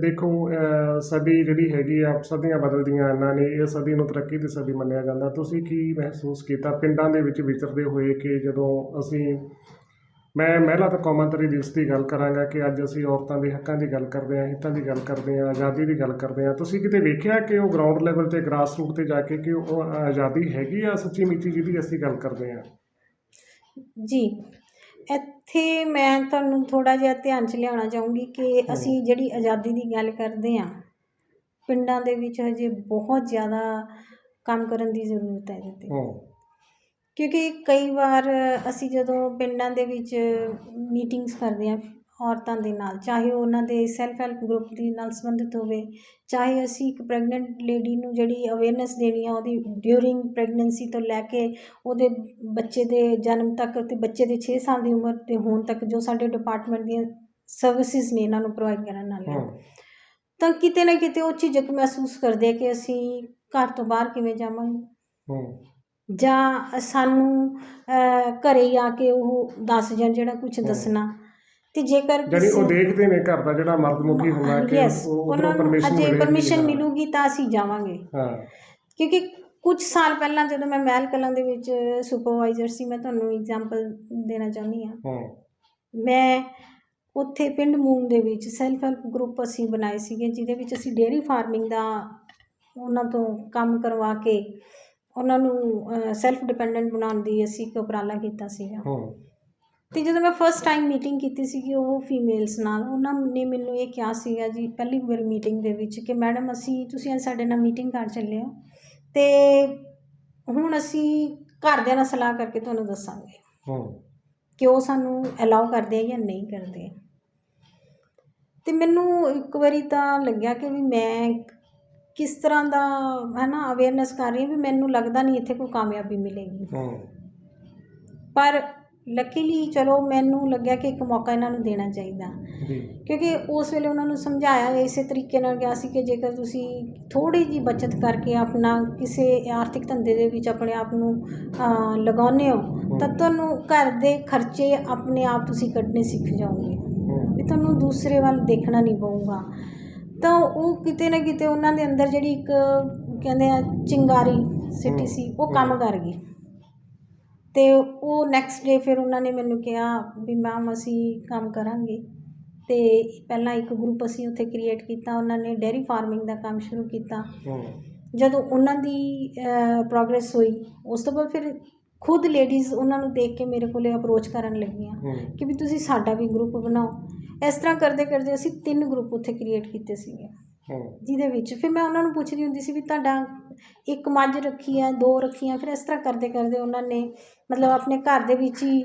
ਦੇਖੋ ਸਦੀ ਜਿਹੜੀ ਹੈਗੀ ਆ, ਸਦੀਆਂ ਬਦਲਦੀਆਂ ਇਹਨਾਂ ਨੇ, ਇਹ ਸਦੀ ਨੂੰ ਤਰੱਕੀ ਦੀ ਸਦੀ ਮੰਨਿਆ ਜਾਂਦਾ। ਤੁਸੀਂ ਕੀ ਮਹਿਸੂਸ ਕੀਤਾ ਪਿੰਡਾਂ ਦੇ ਵਿੱਚ ਵਿਚਰਦੇ ਹੋਏ ਕਿ ਜਦੋਂ ਮੈਂ ਮਹਿਲਾ ਤੇ ਕੌਮਾਂਤਰੀ ਦਿਵਸ ਦੀ ਗੱਲ ਕਰਾਂਗਾ ਕਿ ਅੱਜ ਅਸੀਂ ਔਰਤਾਂ ਦੇ ਹੱਕਾਂ ਦੀ ਗੱਲ ਕਰਦੇ ਹਾਂ, ਹਿੱਤਾਂ ਦੀ ਗੱਲ ਕਰਦੇ ਹਾਂ, ਆਜ਼ਾਦੀ ਦੀ ਗੱਲ ਕਰਦੇ ਹਾਂ, ਤੁਸੀਂ ਕਿਤੇ ਵੇਖਿਆ ਕਿ ਉਹ ਗਰਾਊਂਡ ਲੈਵਲ 'ਤੇ ਗਰਾਸ ਰੂਟ 'ਤੇ ਜਾ ਕੇ ਕਿ ਉਹ ਆਜ਼ਾਦੀ ਹੈਗੀ ਆ ਸੱਚੀ ਮੁੱਚੀ ਜਿਹਦੀ ਅਸੀਂ ਗੱਲ ਕਰਦੇ ਹਾਂ ਜੀ। ਇੱਥੇ ਮੈਂ ਤੁਹਾਨੂੰ ਥੋੜ੍ਹਾ ਜਿਹਾ ਧਿਆਨ 'ਚ ਲਿਆਉਣਾ ਚਾਹੂੰਗੀ ਕਿ ਅਸੀਂ ਜਿਹੜੀ ਆਜ਼ਾਦੀ ਦੀ ਗੱਲ ਕਰਦੇ ਹਾਂ, ਪਿੰਡਾਂ ਦੇ ਵਿੱਚ ਹਜੇ ਬਹੁਤ ਜ਼ਿਆਦਾ ਕੰਮ ਕਰਨ ਦੀ ਜ਼ਰੂਰਤ ਹੈ ਇਹਦੇ 'ਤੇ। ਕਿਉਂਕਿ ਕਈ ਵਾਰ ਅਸੀਂ ਜਦੋਂ ਪਿੰਡਾਂ ਦੇ ਵਿੱਚ ਮੀਟਿੰਗਸ ਕਰਦੇ ਹਾਂ ਔਰਤਾਂ ਦੇ ਨਾਲ, ਚਾਹੇ ਉਹ ਉਹਨਾਂ ਦੇ ਸੈਲਫ ਹੈਲਪ ਗਰੁੱਪ ਦੇ ਨਾਲ ਸੰਬੰਧਿਤ ਹੋਵੇ, ਚਾਹੇ ਅਸੀਂ ਇੱਕ ਪ੍ਰੈਗਨੈਂਟ ਲੇਡੀ ਨੂੰ ਜਿਹੜੀ ਅਵੇਅਰਨੈਸ ਦੇਣੀ ਆ ਉਹਦੀ ਡਿਊਰਿੰਗ ਪ੍ਰੈਗਨੈਂਸੀ ਤੋਂ ਲੈ ਕੇ ਉਹਦੇ ਬੱਚੇ ਦੇ ਜਨਮ ਤੱਕ ਅਤੇ ਬੱਚੇ ਦੇ 6 ਸਾਲ ਦੀ ਉਮਰ 'ਤੇ ਹੋਣ ਤੱਕ ਜੋ ਸਾਡੇ ਡਿਪਾਰਟਮੈਂਟ ਦੀਆਂ ਸਰਵਿਸਿਜ਼ ਨੇ ਇਹਨਾਂ ਨੂੰ ਪ੍ਰੋਵਾਈਡ ਕਰਨ ਨਾਲ, ਤਾਂ ਕਿਤੇ ਨਾ ਕਿਤੇ ਉਹ ਝਿਜਕ ਮਹਿਸੂਸ ਕਰਦੇ ਆ ਕਿ ਅਸੀਂ ਘਰ ਤੋਂ ਬਾਹਰ ਕਿਵੇਂ ਜਾਵਾਂਗੇ, ਜਾਂ ਸਾਨੂੰ ਘਰ ਹੀ ਆ ਕੇ ਉਹ ਦੱਸ ਜਾਣ ਜਿਹੜਾ ਕੁਛ ਦੱਸਣਾ। ਅਤੇ ਜੇਕਰ ਉਹ ਦੇਖਦੇ ਨੇ ਘਰ ਦਾ ਜਿਹੜਾ ਮਰਦਮੁਖੀ ਹੁੰਦਾ ਕਿ ਉਹਨਾਂ ਨੂੰ ਅਜੇ ਪਰਮਿਸ਼ਨ ਮਿਲੂਗੀ ਤਾਂ ਅਸੀਂ ਜਾਵਾਂਗੇ। ਕਿਉਂਕਿ ਕੁਝ ਸਾਲ ਪਹਿਲਾਂ ਜਦੋਂ ਮੈਂ ਮਹਿਲ ਕਲਾਂ ਦੇ ਵਿੱਚ ਸੁਪਰਵਾਈਜ਼ਰ ਸੀ, ਮੈਂ ਤੁਹਾਨੂੰ ਐਗਜ਼ਾਮਪਲ ਦੇਣਾ ਚਾਹੁੰਦੀ ਹਾਂ। ਮੈਂ ਉੱਥੇ ਪਿੰਡ ਮੂੰਗ ਦੇ ਵਿੱਚ ਸੈਲਫ ਹੈਲਪ ਗਰੁੱਪ ਅਸੀਂ ਬਣਾਏ ਸੀਗੇ, ਜਿਹਦੇ ਵਿੱਚ ਅਸੀਂ ਡੇਅਰੀ ਫਾਰਮਿੰਗ ਦਾ ਉਹਨਾਂ ਤੋਂ ਕੰਮ ਕਰਵਾ ਕੇ ਉਹਨਾਂ ਨੂੰ ਸੈਲਫ ਡਿਪੈਂਡੈਂਟ ਬਣਾਉਣ ਦੀ ਅਸੀਂ ਇੱਕ ਉਪਰਾਲਾ ਕੀਤਾ ਸੀਗਾ। ਅਤੇ ਜਦੋਂ ਮੈਂ ਫਸਟ ਟਾਈਮ ਮੀਟਿੰਗ ਕੀਤੀ ਸੀਗੀ ਉਹ ਫੀਮੇਲਸ ਨਾਲ, ਉਹਨਾਂ ਨੇ ਮੈਨੂੰ ਇਹ ਕਿਹਾ ਸੀਗਾ ਜੀ ਪਹਿਲੀ ਵਾਰ ਮੀਟਿੰਗ ਦੇ ਵਿੱਚ ਕਿ ਮੈਡਮ ਤੁਸੀਂ ਅੱਜ ਸਾਡੇ ਨਾਲ ਮੀਟਿੰਗ ਕਰ ਚੱਲੇ ਹੋ ਅਤੇ ਹੁਣ ਅਸੀਂ ਘਰਦਿਆਂ ਨਾਲ ਸਲਾਹ ਕਰਕੇ ਤੁਹਾਨੂੰ ਦੱਸਾਂਗੇ ਕਿ ਉਹ ਸਾਨੂੰ ਅਲਾਓ ਕਰਦੇ ਆ ਜਾਂ ਨਹੀਂ ਕਰਦੇ। ਅਤੇ ਮੈਨੂੰ ਇੱਕ ਵਾਰੀ ਤਾਂ ਲੱਗਿਆ ਕਿ ਵੀ ਮੈਂ ਕਿਸ ਤਰ੍ਹਾਂ ਦਾ ਹੈ ਨਾ ਅਵੇਅਰਨੈਸ ਕਰ ਰਹੀ ਹਾਂ, ਵੀ ਮੈਨੂੰ ਲੱਗਦਾ ਨਹੀਂ ਇੱਥੇ ਕੋਈ ਕਾਮਯਾਬੀ ਮਿਲੇਗੀ। ਪਰ ਲੱਕੀਲੀ ਚਲੋ ਮੈਨੂੰ ਲੱਗਿਆ ਕਿ ਇੱਕ ਮੌਕਾ ਇਹਨਾਂ ਨੂੰ ਦੇਣਾ ਚਾਹੀਦਾ, ਕਿਉਂਕਿ ਉਸ ਵੇਲੇ ਉਹਨਾਂ ਨੂੰ ਸਮਝਾਇਆ ਇਸੇ ਤਰੀਕੇ ਨਾਲ ਗਿਆ ਸੀ ਕਿ ਜੇਕਰ ਤੁਸੀਂ ਥੋੜ੍ਹੀ ਜਿਹੀ ਬੱਚਤ ਕਰਕੇ ਆਪਣਾ ਕਿਸੇ ਆਰਥਿਕ ਧੰਦੇ ਦੇ ਵਿੱਚ ਆਪਣੇ ਆਪ ਨੂੰ ਲਗਾਉਂਦੇ ਹੋ ਤਾਂ ਤੁਹਾਨੂੰ ਘਰ ਦੇ ਖਰਚੇ ਆਪਣੇ ਆਪ ਤੁਸੀਂ ਕੱਢਣੇ ਸਿੱਖ ਜਾਓਗੇ, ਵੀ ਤੁਹਾਨੂੰ ਦੂਸਰੇ ਵੱਲ ਦੇਖਣਾ ਨਹੀਂ ਪਊਗਾ। ਤਾਂ ਉਹ ਕਿਤੇ ਨਾ ਕਿਤੇ ਉਹਨਾਂ ਦੇ ਅੰਦਰ ਜਿਹੜੀ ਇੱਕ ਕਹਿੰਦੇ ਆ ਚਿੰਗਾਰੀ ਸਿਟੀ ਸੀ, ਉਹ ਕੰਮ ਕਰ ਗਈ। ਅਤੇ ਉਹ ਨੈਕਸਟ ਡੇ ਫਿਰ ਉਹਨਾਂ ਨੇ ਮੈਨੂੰ ਕਿਹਾ ਵੀ ਮੈਮ ਅਸੀਂ ਕੰਮ ਕਰਾਂਗੇ। ਅਤੇ ਪਹਿਲਾਂ ਇੱਕ ਗਰੁੱਪ ਅਸੀਂ ਉੱਥੇ ਕ੍ਰੀਏਟ ਕੀਤਾ, ਉਹਨਾਂ ਨੇ ਡੇਅਰੀ ਫਾਰਮਿੰਗ ਦਾ ਕੰਮ ਸ਼ੁਰੂ ਕੀਤਾ। ਜਦੋਂ ਉਹਨਾਂ ਦੀ ਪ੍ਰੋਗਰੈਸ ਹੋਈ, ਉਸ ਤੋਂ ਬਾਅਦ ਫਿਰ ਖੁਦ ਲੇਡੀਜ਼ ਉਹਨਾਂ ਨੂੰ ਦੇਖ ਕੇ ਮੇਰੇ ਕੋਲ ਅਪਰੋਚ ਕਰਨ ਲੱਗੀਆਂ ਕਿ ਵੀ ਤੁਸੀਂ ਸਾਡਾ ਵੀ ਗਰੁੱਪ ਬਣਾਓ। ਇਸ ਤਰ੍ਹਾਂ ਕਰਦੇ ਕਰਦੇ ਅਸੀਂ 3 ਗਰੁੱਪ ਉੱਥੇ ਕ੍ਰੀਏਟ ਕੀਤੇ ਸੀਗੇ, ਜਿਹਦੇ ਵਿੱਚ ਫਿਰ ਮੈਂ ਉਹਨਾਂ ਨੂੰ ਪੁੱਛਦੀ ਹੁੰਦੀ ਸੀ ਵੀ ਤੁਹਾਡਾ ਇੱਕ ਮੱਝ ਰੱਖੀ ਹੈ, 2 ਰੱਖੀਆਂ। ਫਿਰ ਇਸ ਤਰ੍ਹਾਂ ਕਰਦੇ ਕਰਦੇ ਉਹਨਾਂ ਨੇ ਮਤਲਬ ਆਪਣੇ ਘਰ ਦੇ ਵਿੱਚ ਹੀ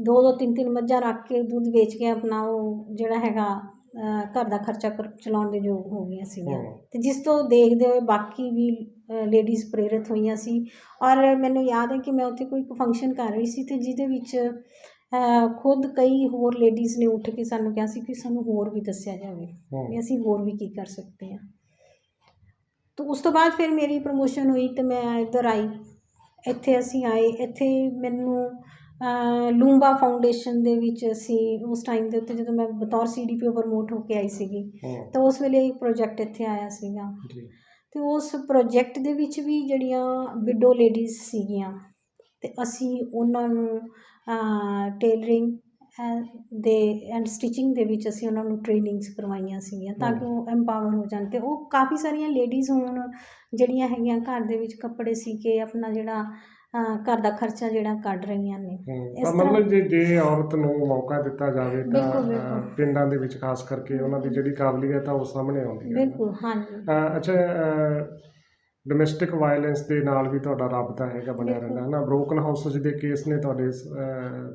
2-2 3-3 ਮੱਝਾਂ ਰੱਖ ਕੇ ਦੁੱਧ ਵੇਚ ਕੇ ਆਪਣਾ ਉਹ ਜਿਹੜਾ ਹੈਗਾ ਘਰ ਦਾ ਖਰਚਾ ਚਲਾਉਣ ਦੇ ਯੋਗ ਹੋ ਗਈਆਂ ਸੀਗੀਆਂ। ਅਤੇ ਜਿਸ ਤੋਂ ਦੇਖਦੇ ਹੋਏ ਬਾਕੀ ਵੀ ਲੇਡੀਜ਼ ਪ੍ਰੇਰਿਤ ਹੋਈਆਂ ਸੀ। ਔਰ ਮੈਨੂੰ ਯਾਦ ਹੈ ਕਿ ਮੈਂ ਉੱਥੇ ਕੋਈ ਇੱਕ ਫੰਕਸ਼ਨ ਕਰ ਰਹੀ ਸੀ ਅਤੇ ਜਿਹਦੇ ਵਿੱਚ ਖੁਦ ਕਈ ਹੋਰ ਲੇਡੀਜ਼ ਨੇ ਉੱਠ ਕੇ ਸਾਨੂੰ ਕਿਹਾ ਸੀ ਕਿ ਸਾਨੂੰ ਹੋਰ ਵੀ ਦੱਸਿਆ ਜਾਵੇ ਵੀ ਅਸੀਂ ਹੋਰ ਵੀ ਕੀ ਕਰ ਸਕਦੇ ਹਾਂ। ਤਾਂ ਉਸ ਤੋਂ ਬਾਅਦ ਫਿਰ ਮੇਰੀ ਪ੍ਰਮੋਸ਼ਨ ਹੋਈ ਅਤੇ ਮੈਂ ਇੱਧਰ ਆਈ। ਇੱਥੇ ਅਸੀਂ ਆਏ, ਇੱਥੇ ਮੈਨੂੰ ਲੂੰਬਾ ਫਾਊਂਡੇਸ਼ਨ ਦੇ ਵਿੱਚ ਅਸੀਂ ਉਸ ਟਾਈਮ ਦੇ ਉੱਤੇ ਜਦੋਂ ਮੈਂ ਬਤੌਰ CDPO ਪ੍ਰਮੋਟ ਹੋ ਕੇ ਆਈ ਸੀਗੀ, ਤਾਂ ਉਸ ਵੇਲੇ ਇੱਕ ਪ੍ਰੋਜੈਕਟ ਇੱਥੇ ਆਇਆ ਸੀਗਾ। ਅਤੇ ਉਸ ਪ੍ਰੋਜੈਕਟ ਦੇ ਵਿੱਚ ਵੀ ਜਿਹੜੀਆਂ ਵਿਡੋ ਲੇਡੀਜ਼ ਸੀਗੀਆਂ, ਅਤੇ ਅਸੀਂ ਉਹਨਾਂ ਨੂੰ ਟੇਲਰਿੰਗ ਦੇ ਐਂਡ ਸਟਿਚਿੰਗ ਦੇ ਵਿੱਚ ਅਸੀਂ ਉਹਨਾਂ ਨੂੰ ਟ੍ਰੇਨਿੰਗਸ ਕਰਵਾਈਆਂ ਸੀਗੀਆਂ ਤਾਂ ਕਿ ਉਹ ਐਮਪਾਵਰ ਹੋ ਜਾਣ। ਅਤੇ ਉਹ ਕਾਫੀ ਸਾਰੀਆਂ ਲੇਡੀਜ਼ ਹੁਣ ਜਿਹੜੀਆਂ ਹੈਗੀਆਂ ਘਰ ਦੇ ਵਿੱਚ ਕੱਪੜੇ ਸੀ ਕੇ ਆਪਣਾ ਜਿਹੜਾ ਘਰ ਦਾ ਖਰਚਾ ਜਿਹੜਾ ਕੱਢ ਰਹੀਆਂ ਨੇ। ਤਾਂ ਮਤਲਬ ਜੇ ਔਰਤ ਨੂੰ ਮੌਕਾ ਦਿੱਤਾ ਜਾਵੇ ਤਾਂ ਪਿੰਡਾਂ ਦੇ ਵਿੱਚ ਖਾਸ ਕਰਕੇ ਉਹਨਾਂ ਦੀ ਜਿਹੜੀ ਕਾਬਲੀਅਤ ਆ ਉਹ ਸਾਹਮਣੇ ਆਉਂਦੀ ਹੈ। ਬਿਲਕੁਲ, ਹਾਂਜੀ। ਅੱਛਾ, ਡੋਮੈਸਟਿਕ ਵਾਇਲੈਂਸ ਦੇ ਨਾਲ ਵੀ ਤੁਹਾਡਾ ਰਾਬਤਾ ਹੈਗਾ ਬਣਿਆ ਰਹਿੰਦਾ ਹੈ ਨਾ। ਬ੍ਰੋਕਨ ਹਾਊਸਿਸ ਦੇ ਕੇਸ ਨੇ ਤੁਹਾਡੇ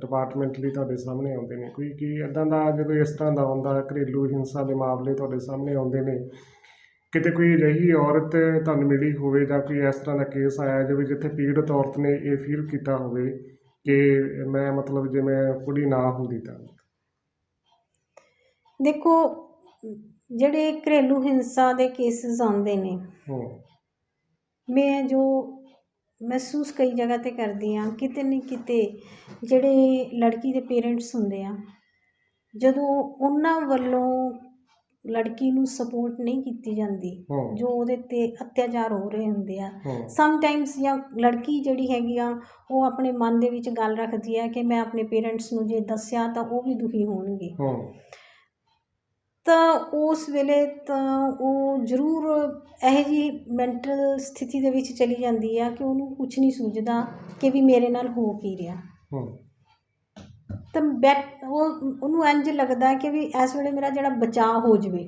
ਡਿਪਾਰਟਮੈਂਟ ਲਈ ਤੁਹਾਡੇ ਸਾਹਮਣੇ ਆਉਂਦੇ ਨੇ, ਕੋਈ ਕੀ ਇੱਦਾਂ ਦਾ ਜਦੋਂ ਇਸ ਤਰ੍ਹਾਂ ਦਾ ਹੁੰਦਾ ਘਰੇਲੂ ਹਿੰਸਾ ਦੇ ਮਾਮਲੇ ਤੁਹਾਡੇ ਸਾਹਮਣੇ ਆਉਂਦੇ ਨੇ, ਕਿਤੇ ਕੋਈ ਅਜਿਹੀ ਔਰਤ ਤੁਹਾਨੂੰ ਮਿਲੀ ਹੋਵੇ ਜਾਂ ਕੋਈ ਇਸ ਤਰ੍ਹਾਂ ਦਾ ਕੇਸ ਆਇਆ ਜਾਵੇ ਜਿੱਥੇ ਪੀੜਤ ਔਰਤ ਨੇ ਇਹ ਫੀਲ ਕੀਤਾ ਹੋਵੇ ਕਿ ਮੈਂ ਮਤਲਬ ਜੇ ਮੈਂ ਕੁੜੀ ਨਾ ਹੁੰਦੀ ਤਾਂ? ਦੇਖੋ, ਜਿਹੜੇ ਘਰੇਲੂ ਹਿੰਸਾ ਦੇ ਕੇਸਿਸ ਆਉਂਦੇ ਨੇ, ਮੈਂ ਜੋ ਮਹਿਸੂਸ ਕਈ ਜਗ੍ਹਾ 'ਤੇ ਕਰਦੀ ਹਾਂ, ਕਿਤੇ ਨਾ ਕਿਤੇ ਜਿਹੜੇ ਲੜਕੀ ਦੇ ਪੇਰੈਂਟਸ ਹੁੰਦੇ ਆ, ਜਦੋਂ ਉਹਨਾਂ ਵੱਲੋਂ ਲੜਕੀ ਨੂੰ ਸਪੋਰਟ ਨਹੀਂ ਕੀਤੀ ਜਾਂਦੀ, ਜੋ ਉਹਦੇ 'ਤੇ ਅਤਿਆਚਾਰ ਹੋ ਰਹੇ ਹੁੰਦੇ ਆ ਸਮਟਾਈਮਸ, ਜਾਂ ਲੜਕੀ ਜਿਹੜੀ ਹੈਗੀ ਆ ਉਹ ਆਪਣੇ ਮਨ ਦੇ ਵਿੱਚ ਗੱਲ ਰੱਖਦੀ ਹੈ ਕਿ ਮੈਂ ਆਪਣੇ ਪੇਰੈਂਟਸ ਨੂੰ ਜੇ ਦੱਸਿਆ ਤਾਂ ਉਹ ਵੀ ਦੁਖੀ ਹੋਣਗੇ, ਤਾਂ ਉਸ ਵੇਲੇ ਤਾਂ ਉਹ ਜ਼ਰੂਰ ਇਹੋ ਜਿਹੀ ਮੈਂਟਲ ਸਥਿਤੀ ਦੇ ਵਿੱਚ ਚਲੀ ਜਾਂਦੀ ਆ ਕਿ ਉਹਨੂੰ ਕੁਛ ਨਹੀਂ ਸੂਝਦਾ ਕਿ ਵੀ ਮੇਰੇ ਨਾਲ ਹੋ ਕੀ ਰਿਹਾ। ਤਾਂ ਉਹਨੂੰ ਇੰਝ ਲੱਗਦਾ ਕਿ ਵੀ ਇਸ ਵੇਲੇ ਮੇਰਾ ਜਿਹੜਾ ਬਚਾਅ ਹੋ ਜਾਵੇ,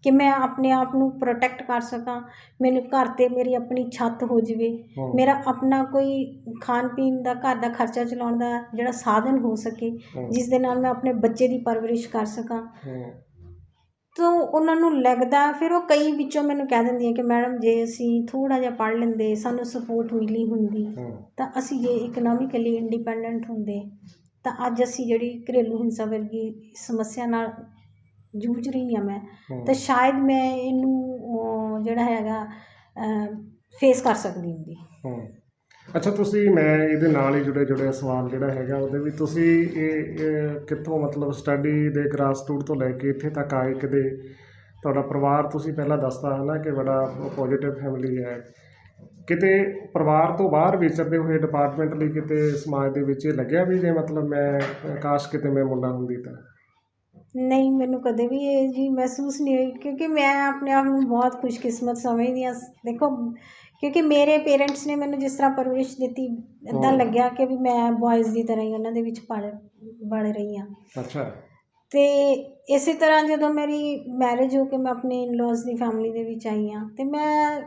ਕਿ ਮੈਂ ਆਪਣੇ ਆਪ ਨੂੰ ਪ੍ਰੋਟੈਕਟ ਕਰ ਸਕਾਂ, ਮੈਨੂੰ ਘਰ 'ਤੇ ਮੇਰੀ ਆਪਣੀ ਛੱਤ ਹੋ ਜਾਵੇ, ਮੇਰਾ ਆਪਣਾ ਕੋਈ ਖਾਣ ਪੀਣ ਦਾ ਘਰ ਦਾ ਖਰਚਾ ਚਲਾਉਣ ਦਾ ਜਿਹੜਾ ਸਾਧਨ ਹੋ ਸਕੇ, ਜਿਸ ਦੇ ਨਾਲ ਮੈਂ ਆਪਣੇ ਬੱਚੇ ਦੀ ਪਰਵਰਿਸ਼ ਕਰ ਸਕਾਂ। ਤਾਂ ਉਹਨਾਂ ਨੂੰ ਲੱਗਦਾ, ਫਿਰ ਉਹ ਕਈ ਵਿੱਚੋਂ ਮੈਨੂੰ ਕਹਿ ਦਿੰਦੀਆਂ ਕਿ ਮੈਡਮ ਜੇ ਅਸੀਂ ਥੋੜ੍ਹਾ ਜਿਹਾ ਪੜ੍ਹ ਲੈਂਦੇ, ਸਾਨੂੰ ਸਪੋਰਟ ਮਿਲੀ ਹੁੰਦੀ, ਤਾਂ ਅਸੀਂ ਜੇ ਇਕਨੋਮਿਕਲੀ ਇੰਡੀਪੈਂਡੈਂਟ ਹੁੰਦੇ, ਤਾਂ ਅੱਜ ਅਸੀਂ ਜਿਹੜੀ ਘਰੇਲੂ ਹਿੰਸਾ ਵਰਗੀ ਸਮੱਸਿਆ ਨਾਲ ਜੂਝ ਰਹੀ ਹਾਂ ਮੈਂ, ਤਾਂ ਸ਼ਾਇਦ ਮੈਂ ਇਹਨੂੰ ਜਿਹੜਾ ਹੈਗਾ ਫੇਸ ਕਰ ਸਕਦੀ ਹੁੰਦੀ। ਅੱਛਾ, ਤੁਸੀਂ ਮੈਂ ਇਹਦੇ ਨਾਲ ਹੀ ਜੁੜੇ ਸਵਾਲ ਜਿਹੜਾ ਹੈਗਾ ਉਹਦੇ ਵੀ ਤੁਸੀਂ ਇਹ ਕਿੱਥੋਂ ਮਤਲਬ ਸਟੱਡੀ ਦੇ ਗ੍ਰਾਸ ਰੂਟ ਤੋਂ ਲੈ ਕੇ ਇੱਥੇ ਤੱਕ ਆਏ, ਕਿਤੇ ਤੁਹਾਡਾ ਪਰਿਵਾਰ ਤੁਸੀਂ ਪਹਿਲਾਂ ਦੱਸਦਾ ਹੈ ਨਾ ਕਿ ਬੜਾ ਪੋਜ਼ੀਟਿਵ ਫੈਮਿਲੀ ਹੈ, ਕਿਤੇ ਪਰਿਵਾਰ ਤੋਂ ਬਾਹਰ ਵਿਚਰਦੇ ਹੋਏ ਡਿਪਾਰਟਮੈਂਟ ਲਈ ਕਿਤੇ ਸਮਾਜ ਦੇ ਵਿੱਚ ਇਹ ਲੱਗਿਆ ਵੀ ਜੇ ਮਤਲਬ ਮੈਂ ਕਾਸ਼ ਕਿਤੇ ਮੈਂ ਮੁੰਡਾ ਹੁੰਦੀ ਤਾਂ? ਨਹੀਂ, ਮੈਨੂੰ ਕਦੇ ਵੀ ਇਹ ਜੀ ਮਹਿਸੂਸ ਨਹੀਂ ਹੋਈ, ਕਿਉਂਕਿ ਮੈਂ ਆਪਣੇ ਆਪ ਨੂੰ ਬਹੁਤ ਖੁਸ਼ਕਿਸਮਤ ਸਮਝਦੀ ਹਾਂ। ਦੇਖੋ, ਕਿਉਂਕਿ ਮੇਰੇ ਪੇਰੈਂਟਸ ਨੇ ਮੈਨੂੰ ਜਿਸ ਤਰ੍ਹਾਂ ਪਰਵਰਿਸ਼ ਦਿੱਤੀ, ਇੱਦਾਂ ਲੱਗਿਆ ਕਿ ਵੀ ਮੈਂ ਬॉयਜ਼ ਦੀ ਤਰ੍ਹਾਂ ਹੀ ਉਹਨਾਂ ਦੇ ਵਿੱਚ ਪਲ ਰਹੀ ਹਾਂ। ਅੱਛਾ। ਅਤੇ ਇਸੇ ਤਰ੍ਹਾਂ ਜਦੋਂ ਮੇਰੀ ਮੈਰਿਜ ਹੋ ਕੇ ਮੈਂ ਆਪਣੇ ਇਨ-ਲॉज ਦੀ ਫੈਮਿਲੀ ਦੇ ਵਿੱਚ ਆਈ ਹਾਂ, ਅਤੇ ਮੈਂ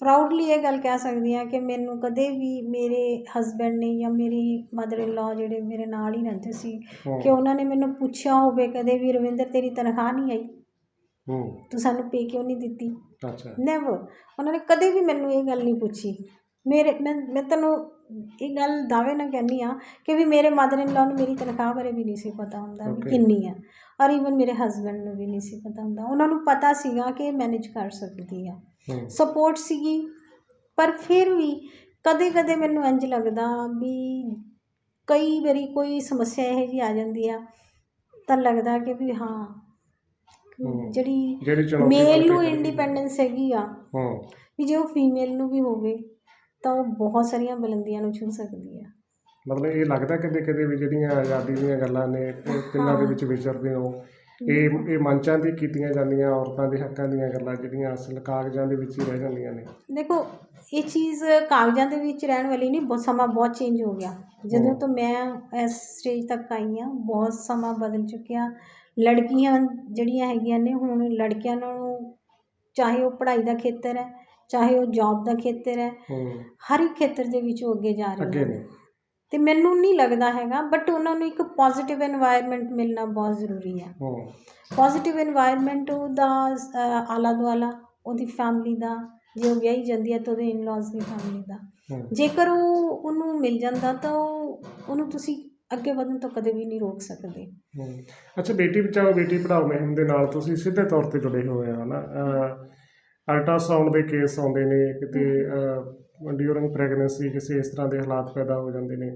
ਪ੍ਰਾਊਡਲੀ ਇਹ ਗੱਲ ਕਹਿ ਸਕਦੀ ਹਾਂ ਕਿ ਮੈਨੂੰ ਕਦੇ ਵੀ ਮੇਰੇ ਹਸਬੈਂਡ ਨੇ ਜਾਂ ਮੇਰੀ ਮਦਰ ਇਨ-ਲॉ ਜਿਹੜੇ ਮੇਰੇ ਨਾਲ ਹੀ ਰਹਿੰਦੇ ਸੀ, ਕਿ ਉਹਨਾਂ ਨੇ ਮੈਨੂੰ ਪੁੱਛਿਆ ਹੋਵੇ ਕਦੇ ਵੀ ਰਵਿੰਦਰ ਤੇਰੀ ਤਨਖਾਹ ਨਹੀਂ ਆਈ, ਤੂੰ ਸਾਨੂੰ ਪੇ ਕਿਉਂ ਨਹੀਂ ਦਿੱਤੀ? ਨੈਵਰ। ਉਹਨਾਂ ਨੇ ਕਦੇ ਵੀ ਮੈਨੂੰ ਇਹ ਗੱਲ ਨਹੀਂ ਪੁੱਛੀ। ਮੈਂ ਤੁਹਾਨੂੰ ਇਹ ਗੱਲ ਦਾਅਵੇ ਨਾਲ ਕਹਿੰਦੀ ਹਾਂ ਕਿ ਵੀ ਮੇਰੇ ਮਦਰ ਇਨ-ਲॉ ਨੂੰ ਮੇਰੀ ਤਨਖਾਹ ਬਾਰੇ ਵੀ ਨਹੀਂ ਸੀ ਪਤਾ ਹੁੰਦਾ ਵੀ ਕਿੰਨੀ ਆ, ਔਰ ਈਵਨ ਮੇਰੇ ਹਸਬੈਂਡ ਨੂੰ ਵੀ ਨਹੀਂ ਸੀ ਪਤਾ ਹੁੰਦਾ। ਉਹਨਾਂ ਨੂੰ ਪਤਾ ਸੀਗਾ ਕਿ ਮੈਨੇਜ ਕਰ ਸਕਦੀ ਆ, ਸਪੋਰਟ ਸੀਗੀ, ਪਰ ਫਿਰ ਵੀ ਕਦੇ ਕਦੇ ਮੈਨੂੰ ਇੰਝ ਲੱਗਦਾ ਵੀ ਕਈ ਵਾਰੀ ਕੋਈ ਸਮੱਸਿਆ ਇਹੋ ਜਿਹੀ ਆ ਜਾਂਦੀ ਆ ਤਾਂ ਲੱਗਦਾ ਕਿ ਵੀ ਹਾਂ ਜਿਹੜੀ ਮੇਲ ਨੂੰ ਇੰਡੀਪੈਂਡੈਂਸ ਹੈਗੀ ਆ ਵੀ ਜੇ ਉਹ ਫੀਮੇਲ ਨੂੰ ਵੀ ਹੋਵੇ ਤਾਂ ਉਹ ਬਹੁਤ ਸਾਰੀਆਂ ਬੁਲੰਦੀਆਂ ਨੂੰ ਛੂਹ ਸਕਦੀ ਆ। ਮਤਲਬ ਇਹ ਲੱਗਦਾ ਕਦੇ ਕਦੇ ਵੀ ਜਿਹੜੀਆਂ ਆਜ਼ਾਦੀ ਦੀਆਂ ਗੱਲਾਂ ਨੇ ਪਿੰਡਾਂ ਦੇ ਵਿੱਚ ਵਿਚਰਦੇ ਹੋ, ਇਹ ਮੰਚਾਂ 'ਤੇ ਕੀਤੀਆਂ ਜਾਂਦੀਆਂ ਔਰਤਾਂ ਦੇ ਹੱਕਾਂ ਦੀਆਂ ਗੱਲਾਂ ਜਿਹੜੀਆਂ ਅਸਲ ਕਾਗਜ਼ਾਂ ਦੇ ਵਿੱਚ ਹੀ ਰਹਿ ਜਾਂਦੀਆਂ ਨੇ। ਦੇਖੋ ਇਹ ਚੀਜ਼ ਕਾਗਜ਼ਾਂ ਦੇ ਵਿੱਚ ਰਹਿਣ ਵਾਲੀ ਨਹੀਂ, ਬਹੁਤ ਸਮਾਂ ਬਹੁਤ ਚੇਂਜ ਹੋ ਗਿਆ ਜਦੋਂ ਤੋਂ ਮੈਂ ਇਸ ਸਟੇਜ ਤੱਕ ਆਈ ਹਾਂ। ਬਹੁਤ ਸਮਾਂ ਬਦਲ ਚੁੱਕਿਆ। ਲੜਕੀਆਂ ਜਿਹੜੀਆਂ ਹੈਗੀਆਂ ਨੇ ਹੁਣ ਲੜਕਿਆਂ ਨਾਲੋਂ, ਚਾਹੇ ਉਹ ਪੜ੍ਹਾਈ ਦਾ ਖੇਤਰ ਹੈ, ਚਾਹੇ ਉਹ ਜੌਬ ਦਾ ਖੇਤਰ ਹੈ, ਹਰ ਇੱਕ ਖੇਤਰ ਦੇ ਵਿੱਚ ਉਹ ਅੱਗੇ ਜਾ ਰਹੇ ਨੇ। ਅਤੇ ਮੈਨੂੰ ਨਹੀਂ ਲੱਗਦਾ ਹੈਗਾ, ਬਟ ਉਹਨਾਂ ਨੂੰ ਇੱਕ ਪੋਜ਼ੀਟਿਵ ਇਨਵਾਇਰਮੈਂਟ ਮਿਲਣਾ ਬਹੁਤ ਜ਼ਰੂਰੀ ਹੈ। ਪੋਜ਼ੀਟਿਵ ਇਨਵਾਇਰਮੈਂਟ ਉਹਦਾ ਆਲਾ ਦੁਆਲਾ, ਉਹਦੀ ਫੈਮਿਲੀ ਦਾ, ਜੇ ਉਹ ਵਿਆਹੀ ਜਾਂਦੀ ਹੈ ਤਾਂ ਉਹਦੇ ਇਨਲੌਜ਼ ਦੀ ਫੈਮਿਲੀ ਦਾ, ਜੇਕਰ ਉਹਨੂੰ ਮਿਲ ਜਾਂਦਾ ਤਾਂ ਉਹਨੂੰ ਤੁਸੀਂ ਅੱਗੇ ਵਧਣ ਤੋਂ ਕਦੇ ਵੀ ਨਹੀਂ ਰੋਕ ਸਕਦੇ। ਅੱਛਾ, ਬੇਟੀ ਬਚਾਓ ਬੇਟੀ ਪੜ੍ਹਾਓ ਮੁਹਿੰਮ ਦੇ ਨਾਲ ਤੁਸੀਂ ਸਿੱਧੇ ਤੌਰ 'ਤੇ ਜੁੜੇ ਹੋਏ ਹੋ ਨਾ। ਅਲਟਰਾਸਾਊਂਡ ਦੇ ਕੇਸ ਆਉਂਦੇ ਨੇ, ਕਿਤੇ ਡਿਊਰਿੰਗ ਪ੍ਰੈਗਨੈਂਸੀ ਕਿਸੇ ਇਸ ਤਰ੍ਹਾਂ ਦੇ ਹਾਲਾਤ ਪੈਦਾ ਹੋ ਜਾਂਦੇ ਨੇ,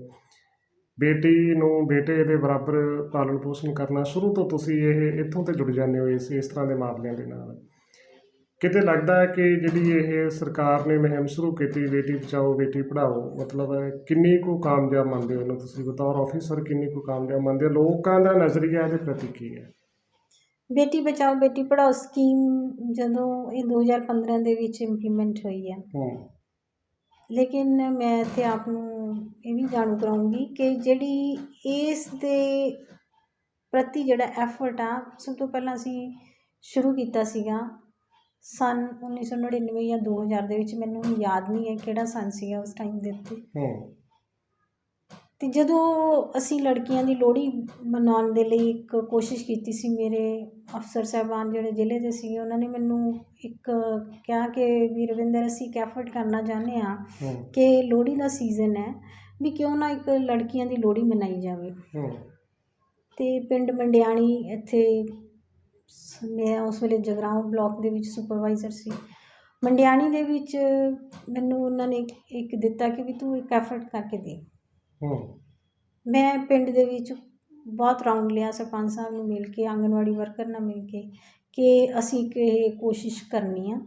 ਬੇਟੀ ਨੂੰ ਬੇਟੇ ਦੇ ਬਰਾਬਰ ਪਾਲਣ ਪੋਸ਼ਣ ਕਰਨਾ, ਸ਼ੁਰੂ ਤੋਂ ਤੁਸੀਂ ਇੱਥੋਂ 'ਤੇ ਜੁੜ ਜਾਂਦੇ ਹੋ ਇਸ ਤਰ੍ਹਾਂ ਦੇ ਮਾਮਲਿਆਂ ਦੇ ਨਾਲ। ਕਿਤੇ ਲੱਗਦਾ ਹੈ ਕਿ ਜਿਹੜੀ ਇਹ ਸਰਕਾਰ ਨੇ ਮੁਹਿੰਮ ਸ਼ੁਰੂ ਕੀਤੀ ਬੇਟੀ ਬਚਾਓ ਬੇਟੀ ਪੜ੍ਹਾਓ, ਮਤਲਬ ਕਿੰਨੀ ਕੁ ਕਾਮਯਾਬ ਮੰਨਦੇ ਹੋ ਇਹਨੂੰ ਤੁਸੀਂ ਬਤੌਰ ਆਫਿਸਰ, ਕਿੰਨੀ ਕੁ ਕਾਮਯਾਬ ਮੰਨਦੇ ਹੋ? ਲੋਕਾਂ ਦਾ ਨਜ਼ਰੀਆ ਇਹਦੇ ਪ੍ਰਤੀ ਕੀ ਹੈ? ਬੇਟੀ ਬਚਾਓ ਬੇਟੀ ਪੜ੍ਹਾਓ ਸਕੀਮ ਜਦੋਂ ਇਹ 2015 ਦੇ ਵਿੱਚ ਇੰਪਲੀਮੈਂਟ ਹੋਈ ਹੈ, ਲੇਕਿਨ ਮੈਂ ਇੱਥੇ ਆਪ ਨੂੰ ਇਹ ਵੀ ਜਾਣੂ ਕਰਾਉਂਗੀ ਕਿ ਜਿਹੜੀ ਇਸ ਦੇ ਪ੍ਰਤੀ ਜਿਹੜਾ ਐਫਰਟ ਆ, ਸਭ ਤੋਂ ਪਹਿਲਾਂ ਅਸੀਂ ਸ਼ੁਰੂ ਕੀਤਾ ਸੀਗਾ ਸੰਨ 1999 ਜਾਂ 2000 ਦੇ ਵਿੱਚ। ਮੈਨੂੰ ਯਾਦ ਨਹੀਂ ਹੈ ਕਿਹੜਾ ਸੰਨ ਸੀਗਾ ਉਸ ਟਾਈਮ ਦੇ ਉੱਤੇ। ਅਤੇ ਜਦੋਂ ਅਸੀਂ ਲੜਕੀਆਂ ਦੀ ਲੋਹੜੀ ਮਨਾਉਣ ਦੇ ਲਈ ਇੱਕ ਕੋਸ਼ਿਸ਼ ਕੀਤੀ ਸੀ, ਮੇਰੇ ਅਫਸਰ ਸਾਹਿਬਾਨ ਜਿਹੜੇ ਜ਼ਿਲ੍ਹੇ ਦੇ ਸੀਗੇ ਉਹਨਾਂ ਨੇ ਮੈਨੂੰ ਇੱਕ ਕਿਹਾ ਕਿ ਵੀ ਰਵਿੰਦਰ, ਅਸੀਂ ਇੱਕ ਐਫਰਟ ਕਰਨਾ ਚਾਹੁੰਦੇ ਹਾਂ ਕਿ ਲੋਹੜੀ ਦਾ ਸੀਜ਼ਨ ਹੈ, ਵੀ ਕਿਉਂ ਨਾ ਇੱਕ ਲੜਕੀਆਂ ਦੀ ਲੋਹੜੀ ਮਨਾਈ ਜਾਵੇ। ਅਤੇ ਪਿੰਡ ਮੰਡਿਆਣੀ, ਇੱਥੇ ਮੈਂ ਉਸ ਵੇਲੇ ਜਗਰਾਓਂ ਬਲਾਕ ਦੇ ਵਿੱਚ ਸੁਪਰਵਾਈਜ਼ਰ ਸੀ। ਮੰਡਿਆਣੀ ਦੇ ਵਿੱਚ ਮੈਨੂੰ ਉਹਨਾਂ ਨੇ ਇੱਕ ਦਿੱਤਾ ਕਿ ਵੀ ਤੂੰ ਇੱਕ ਐਫਰਟ ਕਰਕੇ ਦੇ। ਮੈਂ ਪਿੰਡ ਦੇ ਵਿੱਚ ਬਹੁਤ ਰਾਊਂਡ ਲਿਆ, ਸਰਪੰਚ ਸਾਹਿਬ ਨੂੰ ਮਿਲ ਕੇ, ਆਂਗਣਵਾੜੀ ਵਰਕਰ ਨਾਲ ਮਿਲ ਕੇ, ਕਿ ਅਸੀਂ ਇੱਕ ਇਹ ਕੋਸ਼ਿਸ਼ ਕਰਨੀ ਆ।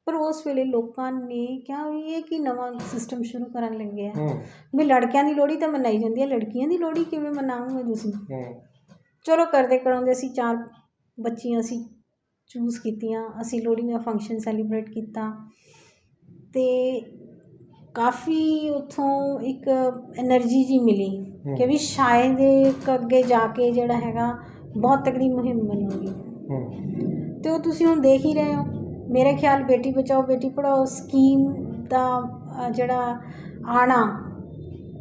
ਪਰ ਉਸ ਵੇਲੇ ਲੋਕਾਂ ਨੇ ਕਿਹਾ ਵੀ ਇਹ ਕੀ ਨਵਾਂ ਸਿਸਟਮ ਸ਼ੁਰੂ ਕਰਨ ਲੱਗੇ ਆ, ਵੀ ਲੜਕਿਆਂ ਦੀ ਲੋਹੜੀ ਤਾਂ ਮਨਾਈ ਜਾਂਦੀ ਹੈ, ਲੜਕੀਆਂ ਦੀ ਲੋਹੜੀ ਕਿਵੇਂ ਮਨਾਓਗੇ ਤੁਸੀਂ? ਚਲੋ ਕਰਦੇ ਕਰਾਉਂਦੇ ਅਸੀਂ 4 ਬੱਚੀਆਂ ਅਸੀਂ ਚੂਜ਼ ਕੀਤੀਆਂ, ਅਸੀਂ ਲੋਹੜੀ ਦਾ ਫੰਕਸ਼ਨ ਸੈਲੀਬ੍ਰੇਟ ਕੀਤਾ ਅਤੇ ਕਾਫੀ ਉੱਥੋਂ ਇੱਕ ਐਨਰਜੀ ਜਿਹੀ ਮਿਲੀ ਕਿ ਵੀ ਸ਼ਾਇਦ ਇੱਕ ਅੱਗੇ ਜਾ ਕੇ ਜਿਹੜਾ ਹੈਗਾ ਬਹੁਤ ਤਕੜੀ ਮੁਹਿੰਮ ਬਣੂਗੀ। ਅਤੇ ਉਹ ਤੁਸੀਂ ਹੁਣ ਦੇਖ ਹੀ ਰਹੇ ਹੋ। ਮੇਰੇ ਖਿਆਲ ਬੇਟੀ ਬਚਾਓ ਬੇਟੀ ਪੜ੍ਹਾਓ ਸਕੀਮ ਦਾ ਜਿਹੜਾ ਆਉਣਾ,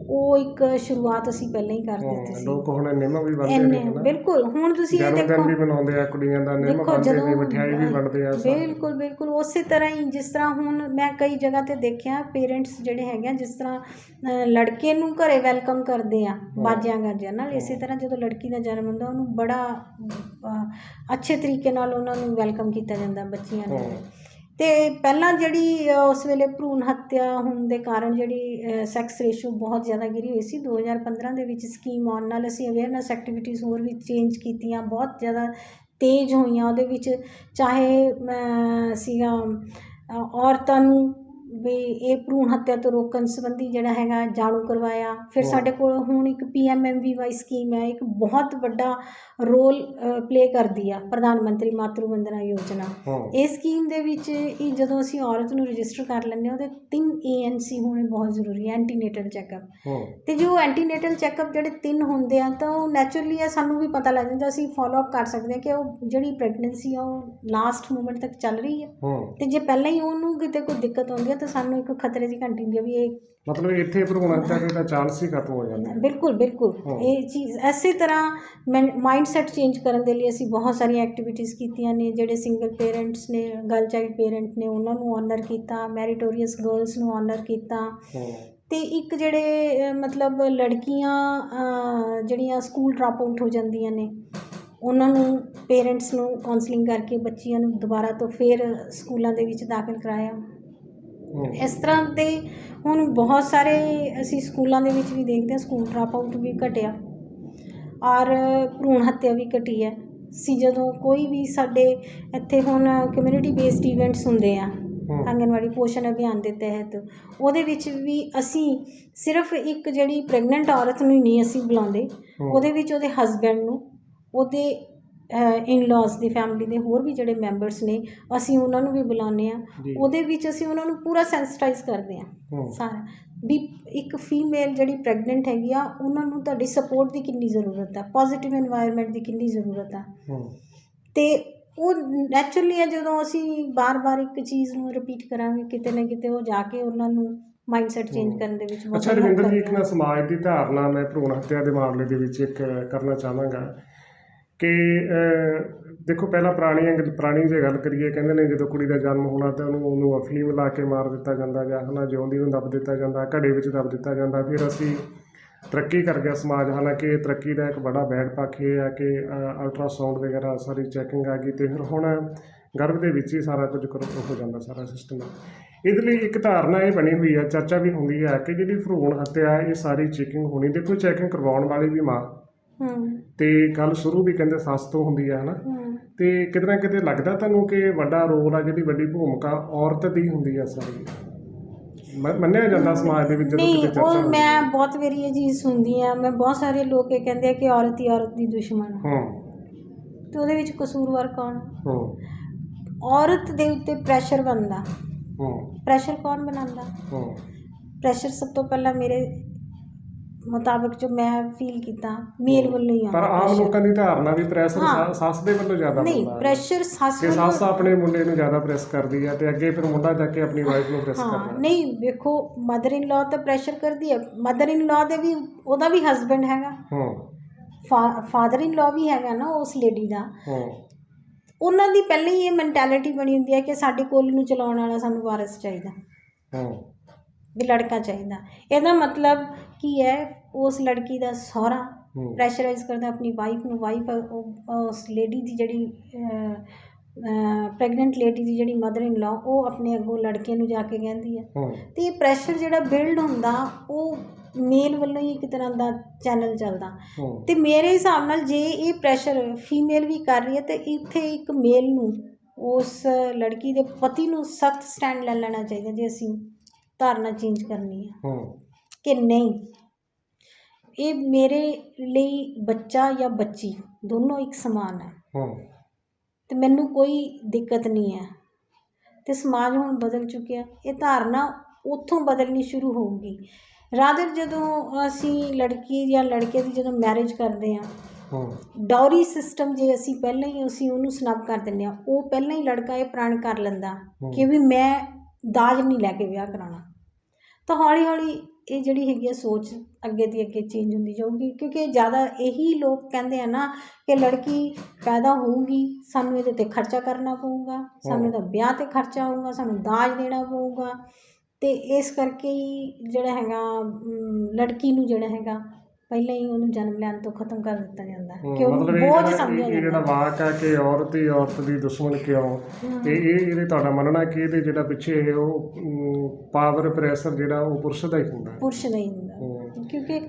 ਉਹ ਇੱਕ ਸ਼ੁਰੂਆਤ ਅਸੀਂ ਪਹਿਲਾਂ ਹੀ ਕਰ ਦਿੱਤੀ ਸੀ। ਲੋਕ ਹੁਣ ਨਿੰਮ ਵੀ ਵੰਡਦੇ ਨੇ, ਬਿਲਕੁਲ। ਹੁਣ ਤੁਸੀਂ ਇਹ ਦੇਖੋ, ਵੀ ਬਣਾਉਂਦੇ ਆ ਕੁੜੀਆਂ ਦਾ, ਨਿੰਮ ਵੰਡਦੇ ਨੇ, ਮਠਿਆਈ ਵੀ ਵੰਡਦੇ ਆ। ਬਿਲਕੁਲ ਬਿਲਕੁਲ ਉਸੇ ਤਰ੍ਹਾਂ ਹੀ ਜਿਸ ਤਰ੍ਹਾਂ ਹੁਣ ਮੈਂ ਕਈ ਜਗ੍ਹਾ 'ਤੇ ਦੇਖਿਆ ਪੇਰੈਂਟਸ ਜਿਹੜੇ ਹੈਗੇ ਆ, ਜਿਸ ਤਰ੍ਹਾਂ ਲੜਕੇ ਨੂੰ ਘਰੇ ਵੈਲਕਮ ਕਰਦੇ ਆ ਬਾਜਿਆਂ ਗਾਜਿਆਂ ਨਾਲ, ਇਸੇ ਤਰ੍ਹਾਂ ਜਦੋਂ ਲੜਕੀ ਦਾ ਜਨਮ ਹੁੰਦਾ ਉਹਨੂੰ ਬੜਾ ਅੱਛੇ ਤਰੀਕੇ ਨਾਲ ਉਹਨਾਂ ਨੂੰ ਵੈਲਕਮ ਕੀਤਾ ਜਾਂਦਾ ਬੱਚੀਆਂ ਨੂੰ। ਅਤੇ ਪਹਿਲਾਂ ਜਿਹੜੀ ਉਸ ਵੇਲੇ ਭਰੂਣ ਹੱਤਿਆ ਹੋਣ ਦੇ ਕਾਰਨ ਜਿਹੜੀ ਸੈਕਸ ਰੇਸ਼ੋ ਬਹੁਤ ਜ਼ਿਆਦਾ ਗਿਰੀ ਹੋਈ ਸੀ, 2015 ਦੇ ਵਿੱਚ ਸਕੀਮ ਆਉਣ ਨਾਲ ਅਸੀਂ ਅਵੇਅਰਨੈਸ ਐਕਟੀਵਿਟੀਜ਼ ਹੋਰ ਵੀ ਚੇਂਜ ਕੀਤੀਆਂ, ਬਹੁਤ ਜ਼ਿਆਦਾ ਤੇਜ਼ ਹੋਈਆਂ। ਉਹਦੇ ਵਿੱਚ ਚਾਹੇ ਸੀਗਾ ਔਰਤਾਂ ਨੂੰ ਵੀ ਇਹ ਭਰੂਣ ਹੱਤਿਆ ਤੋਂ ਰੋਕਣ ਸੰਬੰਧੀ ਜਿਹੜਾ ਹੈਗਾ ਜਾਣੂ ਕਰਵਾਇਆ। ਫਿਰ ਸਾਡੇ ਕੋਲ ਹੁਣ ਇੱਕ PMMVY ਸਕੀਮ ਹੈ, ਇੱਕ ਬਹੁਤ ਵੱਡਾ ਰੋਲ ਪਲੇ ਕਰਦੀ ਆ ਪ੍ਰਧਾਨ ਮੰਤਰੀ ਮਾਤਰੂ ਵੰਦਨਾ ਯੋਜਨਾ। ਇਹ ਸਕੀਮ ਦੇ ਵਿੱਚ ਹੀ ਜਦੋਂ ਅਸੀਂ ਔਰਤ ਨੂੰ ਰਜਿਸਟਰ ਕਰ ਲੈਂਦੇ ਹਾਂ, ਉਹਦੇ 3 ANC ਹੋਣੇ ਬਹੁਤ ਜ਼ਰੂਰੀ ਹੈ। ਐਂਟੀਨੇਟਲ ਚੈੱਕਅਪ, ਅਤੇ ਜੋ ਐਂਟੀਨੇਟਲ ਚੈੱਕਅਪ ਜਿਹੜੇ 3 ਹੁੰਦੇ ਆ ਤਾਂ ਉਹ ਨੈਚੁਰਲੀ ਆ ਸਾਨੂੰ ਵੀ ਪਤਾ ਲੱਗ ਜਾਂਦਾ, ਅਸੀਂ ਫੋਲੋਅਪ ਕਰ ਸਕਦੇ ਹਾਂ ਕਿ ਉਹ ਜਿਹੜੀ ਪ੍ਰੈਗਨੈਂਸੀ ਆ ਉਹ ਲਾਸਟ ਮੂਮੈਂਟ ਤੱਕ ਚੱਲ ਰਹੀ ਹੈ। ਅਤੇ ਜੇ ਪਹਿਲਾਂ ਹੀ ਉਹਨੂੰ ਕਿਤੇ ਕੋਈ ਦਿੱਕਤ ਆਉਂਦੀ ਹੈ ਤਾਂ ਸਾਨੂੰ ਇੱਕ ਖਤਰੇ ਦੀ ਘੰਟੀ ਹੁੰਦੀ ਹੈ ਵੀ ਇਹ ਮਤਲਬ ਇੱਥੇ ਭਰੂਣ ਹੱਤਿਆ ਦਾ ਚਾਂਸ ਹੀ ਖਤਮ ਹੋ ਜਾਂਦਾ। ਬਿਲਕੁਲ ਬਿਲਕੁਲ। ਇਹ ਚੀਜ਼ ਇਸੇ ਤਰ੍ਹਾਂ ਮਾਈਂਡ ਸੈੱਟ ਚੇਂਜ ਕਰਨ ਦੇ ਲਈ ਅਸੀਂ ਬਹੁਤ ਸਾਰੀਆਂ ਐਕਟੀਵਿਟੀਜ਼ ਕੀਤੀਆਂ ਨੇ। ਜਿਹੜੇ ਸਿੰਗਲ ਪੇਰੈਂਟਸ ਨੇ, ਗਰਲ ਚਾਈਲਡ ਪੇਰੈਂਟ ਨੇ, ਉਹਨਾਂ ਨੂੰ ਔਨਰ ਕੀਤਾ, ਮੈਰੀਟੋਰੀਅਸ ਗਰਲਸ ਨੂੰ ਔਨਰ ਕੀਤਾ। ਅਤੇ ਇੱਕ ਜਿਹੜੇ ਮਤਲਬ ਲੜਕੀਆਂ ਜਿਹੜੀਆਂ ਸਕੂਲ ਡਰੋਪ ਆਊਟ ਹੋ ਜਾਂਦੀਆਂ ਨੇ, ਉਹਨਾਂ ਨੂੰ ਪੇਰੈਂਟਸ ਨੂੰ ਕਾਉਂਸਲਿੰਗ ਕਰਕੇ ਬੱਚੀਆਂ ਨੂੰ ਦੁਬਾਰਾ ਤੋਂ ਫਿਰ ਸਕੂਲਾਂ ਦੇ ਵਿੱਚ ਦਾਖਲ ਕਰਾਇਆ। ਇਸ ਤਰ੍ਹਾਂ ਦੇ ਹੁਣ ਬਹੁਤ ਸਾਰੇ ਅਸੀਂ ਸਕੂਲਾਂ ਦੇ ਵਿੱਚ ਵੀ ਦੇਖਦੇ ਹਾਂ, ਸਕੂਲ ਡਰੋਪ ਆਊਟ ਵੀ ਘਟਿਆ ਔਰ ਭਰੂਣ ਹੱਤਿਆ ਵੀ ਘਟੀ ਹੈ। ਸੀ ਜਦੋਂ ਕੋਈ ਵੀ ਸਾਡੇ ਇੱਥੇ ਹੁਣ ਕਮਿਊਨਿਟੀ ਬੇਸਡ ਇਵੈਂਟਸ ਹੁੰਦੇ ਆ ਆਂਗਨਵਾੜੀ ਪੋਸ਼ਣ ਅਭਿਆਨ ਦੇ ਤਹਿਤ, ਉਹਦੇ ਵਿੱਚ ਵੀ ਅਸੀਂ ਸਿਰਫ ਇੱਕ ਜਿਹੜੀ ਪ੍ਰੈਗਨੈਂਟ ਔਰਤ ਨੂੰ ਹੀ ਨਹੀਂ ਅਸੀਂ ਬੁਲਾਉਂਦੇ, ਉਹਦੇ ਵਿੱਚ ਉਹਦੇ ਹਸਬੈਂਡ ਨੂੰ, ਉਹਦੇ ਇਨ-ਲॉज ਦੀ ਫੈਮਿਲੀ ਦੇ ਹੋਰ ਵੀ ਜਿਹੜੇ ਮੈਂਬਰਸ ਨੇ ਅਸੀਂ ਉਹਨਾਂ ਨੂੰ ਵੀ ਬੁਲਾਉਂਦੇ ਹਾਂ। ਉਹਦੇ ਵਿੱਚ ਅਸੀਂ ਉਹਨਾਂ ਨੂੰ ਪੂਰਾ ਸੈਂਸਿਟਾਈਜ਼ ਕਰਦੇ ਹਾਂ ਸਾਰਾ ਵੀ ਇੱਕ ਫੀਮੇਲ ਜਿਹੜੀ ਪ੍ਰੈਗਨੈਂਟ ਹੈਗੀ ਆ ਉਹਨਾਂ ਨੂੰ ਤੁਹਾਡੀ ਸਪੋਰਟ ਦੀ ਕਿੰਨੀ ਜ਼ਰੂਰਤ ਆ, ਪੋਜ਼ੀਟਿਵ ਇਨਵਾਇਰਨਮੈਂਟ ਦੀ ਕਿੰਨੀ ਜ਼ਰੂਰਤ ਆ। ਅਤੇ ਉਹ ਨੈਚੁਰਲੀ ਹੈ ਜਦੋਂ ਅਸੀਂ ਬਾਰ-ਬਾਰ ਇੱਕ ਚੀਜ਼ ਨੂੰ ਰਿਪੀਟ ਕਰਾਂਗੇ ਕਿਤੇ ਨਾ ਕਿਤੇ ਉਹ ਜਾ ਕੇ ਉਹਨਾਂ ਨੂੰ ਮਾਈਂਡਸੈਟ ਚੇਂਜ ਕਰਨ ਦੇ ਵਿੱਚ ਅੱਛਾ ਰਵਿੰਦਰ ਜੀ, ਇੱਕ ਨਾ ਸਮਾਜ ਦੀ ਧਾਰਨਾ ਮੈਂ ਭਰੂਣ ਹੱਤਿਆ ਦੇ ਮਾਮਲੇ ਦੇ ਵਿੱਚ ਇੱਕ ਕਰਨਾ ਚਾਹਾਂਗਾ ਕਿ ਦੇਖੋ ਪਹਿਲਾਂ ਪੁਰਾਣੀ ਜੇ ਗੱਲ ਕਰੀਏ, ਕਹਿੰਦੇ ਨੇ ਜਦੋਂ ਕੁੜੀ ਦਾ ਜਨਮ ਹੋਣਾ ਤਾਂ ਉਹਨੂੰ ਅਫੀਮ ਲਾ ਕੇ ਮਾਰ ਦਿੱਤਾ ਜਾਂਦਾ ਜਾਂ ਹੈ ਨਾ ਜਿਉਂਦੀ ਨੂੰ ਦੱਬ ਦਿੱਤਾ ਜਾਂਦਾ, ਘੜੇ ਵਿੱਚ ਦੱਬ ਦਿੱਤਾ ਜਾਂਦਾ। ਫਿਰ ਅਸੀਂ ਤਰੱਕੀ ਕਰ ਗਿਆ ਸਮਾਜ, ਹਾਲਾਂਕਿ ਤਰੱਕੀ ਦਾ ਇੱਕ ਬੜਾ ਬੈਡ ਪੱਖ ਇਹ ਹੈ ਕਿ ਅਲਟਰਾਸਾਊਂਡ ਵਗੈਰਾ ਸਾਰੀ ਚੈਕਿੰਗ ਆ ਗਈ ਅਤੇ ਫਿਰ ਹੁਣ ਗਰਭ ਦੇ ਵਿੱਚ ਹੀ ਸਾਰਾ ਕੁਝ ਹੋ ਜਾਂਦਾ ਸਾਰਾ ਸਿਸਟਮ। ਇਹਦੇ ਲਈ ਇੱਕ ਧਾਰਨਾ ਇਹ ਬਣੀ ਹੋਈ ਹੈ, ਚਰਚਾ ਵੀ ਹੁੰਦੀ ਹੈ ਕਿ ਜਿਹੜੀ ਭਰੂਣ ਹੱਤਿਆ ਇਹ ਸਾਰੀ ਚੈਕਿੰਗ ਹੋਣੀ, ਦੇਖੋ ਚੈਕਿੰਗ ਕਰਵਾਉਣ ਵਾਲੀ ਵੀ ਮਾਂ ਅਤੇ ਗੱਲ ਸ਼ੁਰੂ ਵੀ ਕਹਿੰਦੇ ਸੱਸ ਤੋਂ ਹੁੰਦੀ ਹੈ ਨਾ, ਅਤੇ ਕਿਤੇ ਨਾ ਕਿਤੇ ਲੱਗਦਾ ਤੁਹਾਨੂੰ ਕਿ ਵੱਡਾ ਰੋਲ ਆ, ਜਿਹੜੀ ਵੱਡੀ ਭੂਮਿਕਾ ਔਰਤ ਦੀ ਹੁੰਦੀ ਹੈ ਸਾਰੀ ਮੰਨਿਆ ਜਾਂਦਾ ਸਮਾਜ ਦੇ ਵਿੱਚ? ਨਹੀਂ, ਉਹ ਮੈਂ ਬਹੁਤ ਵਾਰੀ ਇਹ ਚੀਜ਼ ਸੁਣਦੀ ਹਾਂ, ਮੈਂ ਬਹੁਤ ਸਾਰੇ ਲੋਕ ਇਹ ਕਹਿੰਦੇ ਆ ਕਿ ਔਰਤ ਹੀ ਔਰਤ ਦੀ ਦੁਸ਼ਮਣ ਹੈ, ਅਤੇ ਉਹਦੇ ਵਿੱਚ ਕਸੂਰਵਾਰ ਕੌਣ? ਔਰਤ ਦੇ ਉੱਤੇ ਪ੍ਰੈਸ਼ਰ ਬਣਦਾ, ਪ੍ਰੈਸ਼ਰ ਕੌਣ ਬਣਾਉਂਦਾ? ਪ੍ਰੈਸ਼ਰ ਸਭ ਤੋਂ ਪਹਿਲਾਂ ਮੇਰੇ ਮੁਤਾਬਕ ਜੋ ਮੈਂ ਫੀਲ ਕੀਤਾ ਮੇਲ ਵੱਲੋਂ ਹੀ ਆਉਂਦਾ। ਪਰ ਆਮ ਲੋਕਾਂ ਦੀ ਧਾਰਨਾ ਵੀ ਪ੍ਰੈਸ਼ਰ ਸੱਸ ਦੇ ਵੱਲੋਂ ਜ਼ਿਆਦਾ ਨਹੀਂ, ਪ੍ਰੈਸ਼ਰ ਸੱਸ ਆਪਣੇ ਮੁੰਡੇ ਨੂੰ ਜ਼ਿਆਦਾ ਪ੍ਰੈਸ ਕਰਦੀ ਹੈ ਅਤੇ ਅੱਗੇ ਫਿਰ ਮੁੰਡਾ ਜਾ ਕੇ ਆਪਣੀ ਵਾਈਫ ਨੂੰ ਪ੍ਰੈਸ ਕਰਦਾ। ਨਹੀਂ, ਵੇਖੋ ਮਦਰ ਇਨ ਲਾਅ ਤਾਂ ਪ੍ਰੈਸ਼ਰ ਕਰਦੀ ਹੈ, ਮਦਰ ਇਨ ਲਾਅ ਦੇ ਵੀ ਉਹਦਾ ਵੀ ਹਸਬੈਂਡ ਹੈਗਾ, ਫਾਦਰ ਇਨ ਲਾਅ ਵੀ ਹੈਗਾ ਨਾ ਉਸ ਲੇਡੀ ਦਾ। ਉਹਨਾਂ ਦੀ ਪਹਿਲਾਂ ਹੀ ਇਹ ਮੈਂਟੈਲਿਟੀ ਬਣੀ ਹੁੰਦੀ ਹੈ ਕਿ ਸਾਡੇ ਕੁੱਲ ਨੂੰ ਚਲਾਉਣ ਵਾਲਾ ਸਾਨੂੰ ਵਾਰਿਸ ਚਾਹੀਦਾ, ਵੀ ਲੜਕਾ ਚਾਹੀਦਾ। ਇਹਦਾ ਮਤਲਬ ਕੀ ਹੈ? ਉਸ ਲੜਕੀ ਦਾ ਸਹੁਰਾ ਪ੍ਰੈਸ਼ਰਾਈਜ਼ ਕਰਦਾ ਆਪਣੀ ਵਾਈਫ ਨੂੰ, ਵਾਈਫ ਉਸ ਲੇਡੀ ਦੀ ਜਿਹੜੀ ਪ੍ਰੈਗਨੈਂਟ ਲੇਡੀ ਦੀ ਜਿਹੜੀ ਮਦਰ ਇਨ ਲਾਅ ਉਹ ਆਪਣੇ ਅੱਗੋਂ ਲੜਕੇ ਨੂੰ ਜਾ ਕੇ ਕਹਿੰਦੀ ਹੈ। ਅਤੇ ਇਹ ਪ੍ਰੈਸ਼ਰ ਜਿਹੜਾ ਬਿਲਡ ਹੁੰਦਾ ਉਹ ਮੇਲ ਵੱਲੋਂ ਹੀ ਇੱਕ ਤਰ੍ਹਾਂ ਦਾ ਚੈਨਲ ਚੱਲਦਾ। ਅਤੇ ਮੇਰੇ ਹਿਸਾਬ ਨਾਲ ਜੇ ਇਹ ਪ੍ਰੈਸ਼ਰ ਫੀਮੇਲ ਵੀ ਕਰ ਰਹੀ ਹੈ ਤਾਂ ਇੱਥੇ ਇੱਕ ਮੇਲ ਨੂੰ, ਉਸ ਲੜਕੀ ਦੇ ਪਤੀ ਨੂੰ ਸਖਤ ਸਟੈਂਡ ਲੈ ਲੈਣਾ ਚਾਹੀਦਾ ਜੇ ਅਸੀਂ ਧਾਰਨਾ ਚੇਂਜ ਕਰਨੀ ਹੈ ਕਿ ਨਹੀਂ ਇਹ ਮੇਰੇ ਲਈ ਬੱਚਾ ਜਾਂ ਬੱਚੀ ਦੋਨੋਂ ਇੱਕ ਸਮਾਨ ਹੈ ਅਤੇ ਮੈਨੂੰ ਕੋਈ ਦਿੱਕਤ ਨਹੀਂ ਹੈ। ਅਤੇ ਸਮਾਜ ਹੁਣ ਬਦਲ ਚੁੱਕਿਆ, ਇਹ ਧਾਰਨਾ ਉੱਥੋਂ ਬਦਲਣੀ ਸ਼ੁਰੂ ਹੋਊਗੀ। ਰਾਦਰ ਜਦੋਂ ਅਸੀਂ ਲੜਕੀ ਜਾਂ ਲੜਕੇ ਦੀ ਜਦੋਂ ਮੈਰਿਜ ਕਰਦੇ ਹਾਂ, ਡਾਊਰੀ ਸਿਸਟਮ ਜੇ ਅਸੀਂ ਪਹਿਲਾਂ ਹੀ ਉਹਨੂੰ ਸਨੱਬ ਕਰ ਦਿੰਦੇ ਹਾਂ, ਉਹ ਪਹਿਲਾਂ ਹੀ ਲੜਕਾ ਇਹ ਪ੍ਰਣ ਕਰ ਲੈਂਦਾ ਕਿ ਵੀ ਮੈਂ ਦਾਜ ਨਹੀਂ ਲੈ ਕੇ ਵਿਆਹ ਕਰਾਉਣਾ, ਤਾਂ ਹੌਲੀ ਹੌਲੀ ਇਹ ਜਿਹੜੀ ਹੈਗੀ ਆ ਸੋਚ ਅੱਗੇ ਦੀ ਅੱਗੇ ਚੇਂਜ ਹੁੰਦੀ ਜਾਊਗੀ। ਕਿਉਂਕਿ ਜ਼ਿਆਦਾ ਇਹੀ ਲੋਕ ਕਹਿੰਦੇ ਆ ਨਾ ਕਿ ਲੜਕੀ ਪੈਦਾ ਹੋਊਗੀ ਸਾਨੂੰ ਇਹਦੇ 'ਤੇ ਖਰਚਾ ਕਰਨਾ ਪਊਗਾ, ਸਾਨੂੰ ਇਹਦਾ ਵਿਆਹ 'ਤੇ ਖਰਚਾ ਆਊਗਾ, ਸਾਨੂੰ ਦਾਜ ਦੇਣਾ ਪਊਗਾ, ਅਤੇ ਇਸ ਕਰਕੇ ਹੀ ਜਿਹੜਾ ਹੈਗਾ ਲੜਕੀ ਨੂੰ ਜਿਹੜਾ ਹੈਗਾ ਪਹਿਲਾਂ ਹੀ ਉਹਨੂੰ ਜਨਮ ਲੈਣ ਤੋਂ ਖਤਮ ਕਰ ਦਿੱਤਾ ਜਾਂਦਾ ਕਿ ਉਹਨੂੰ ਬੋਝ ਸਮਝਿਆ ਜਾਂਦਾ। ਜਿਹੜਾ ਵਾਕ ਹੈ ਕਿ ਔਰਤ ਹੀ ਔਰਤ ਦੀ ਦੁਸ਼ਮਣ ਕਿਉਂ, ਅਤੇ ਇਹਦੇ ਤੁਹਾਡਾ ਮੰਨਣਾ ਕਿ ਇਹਦੇ ਜਿਹੜਾ ਪਿੱਛੇ ਉਹ ਪਾਵਰ ਪ੍ਰੈਸ਼ਰ ਜਿਹੜਾ ਉਹ ਪੁਰਸ਼ ਦਾ ਹੀ ਹੁੰਦਾ, ਪੁਰਸ਼ ਦਾ ਹੀ ਹੁੰਦਾ, ਕਿਉਂਕਿ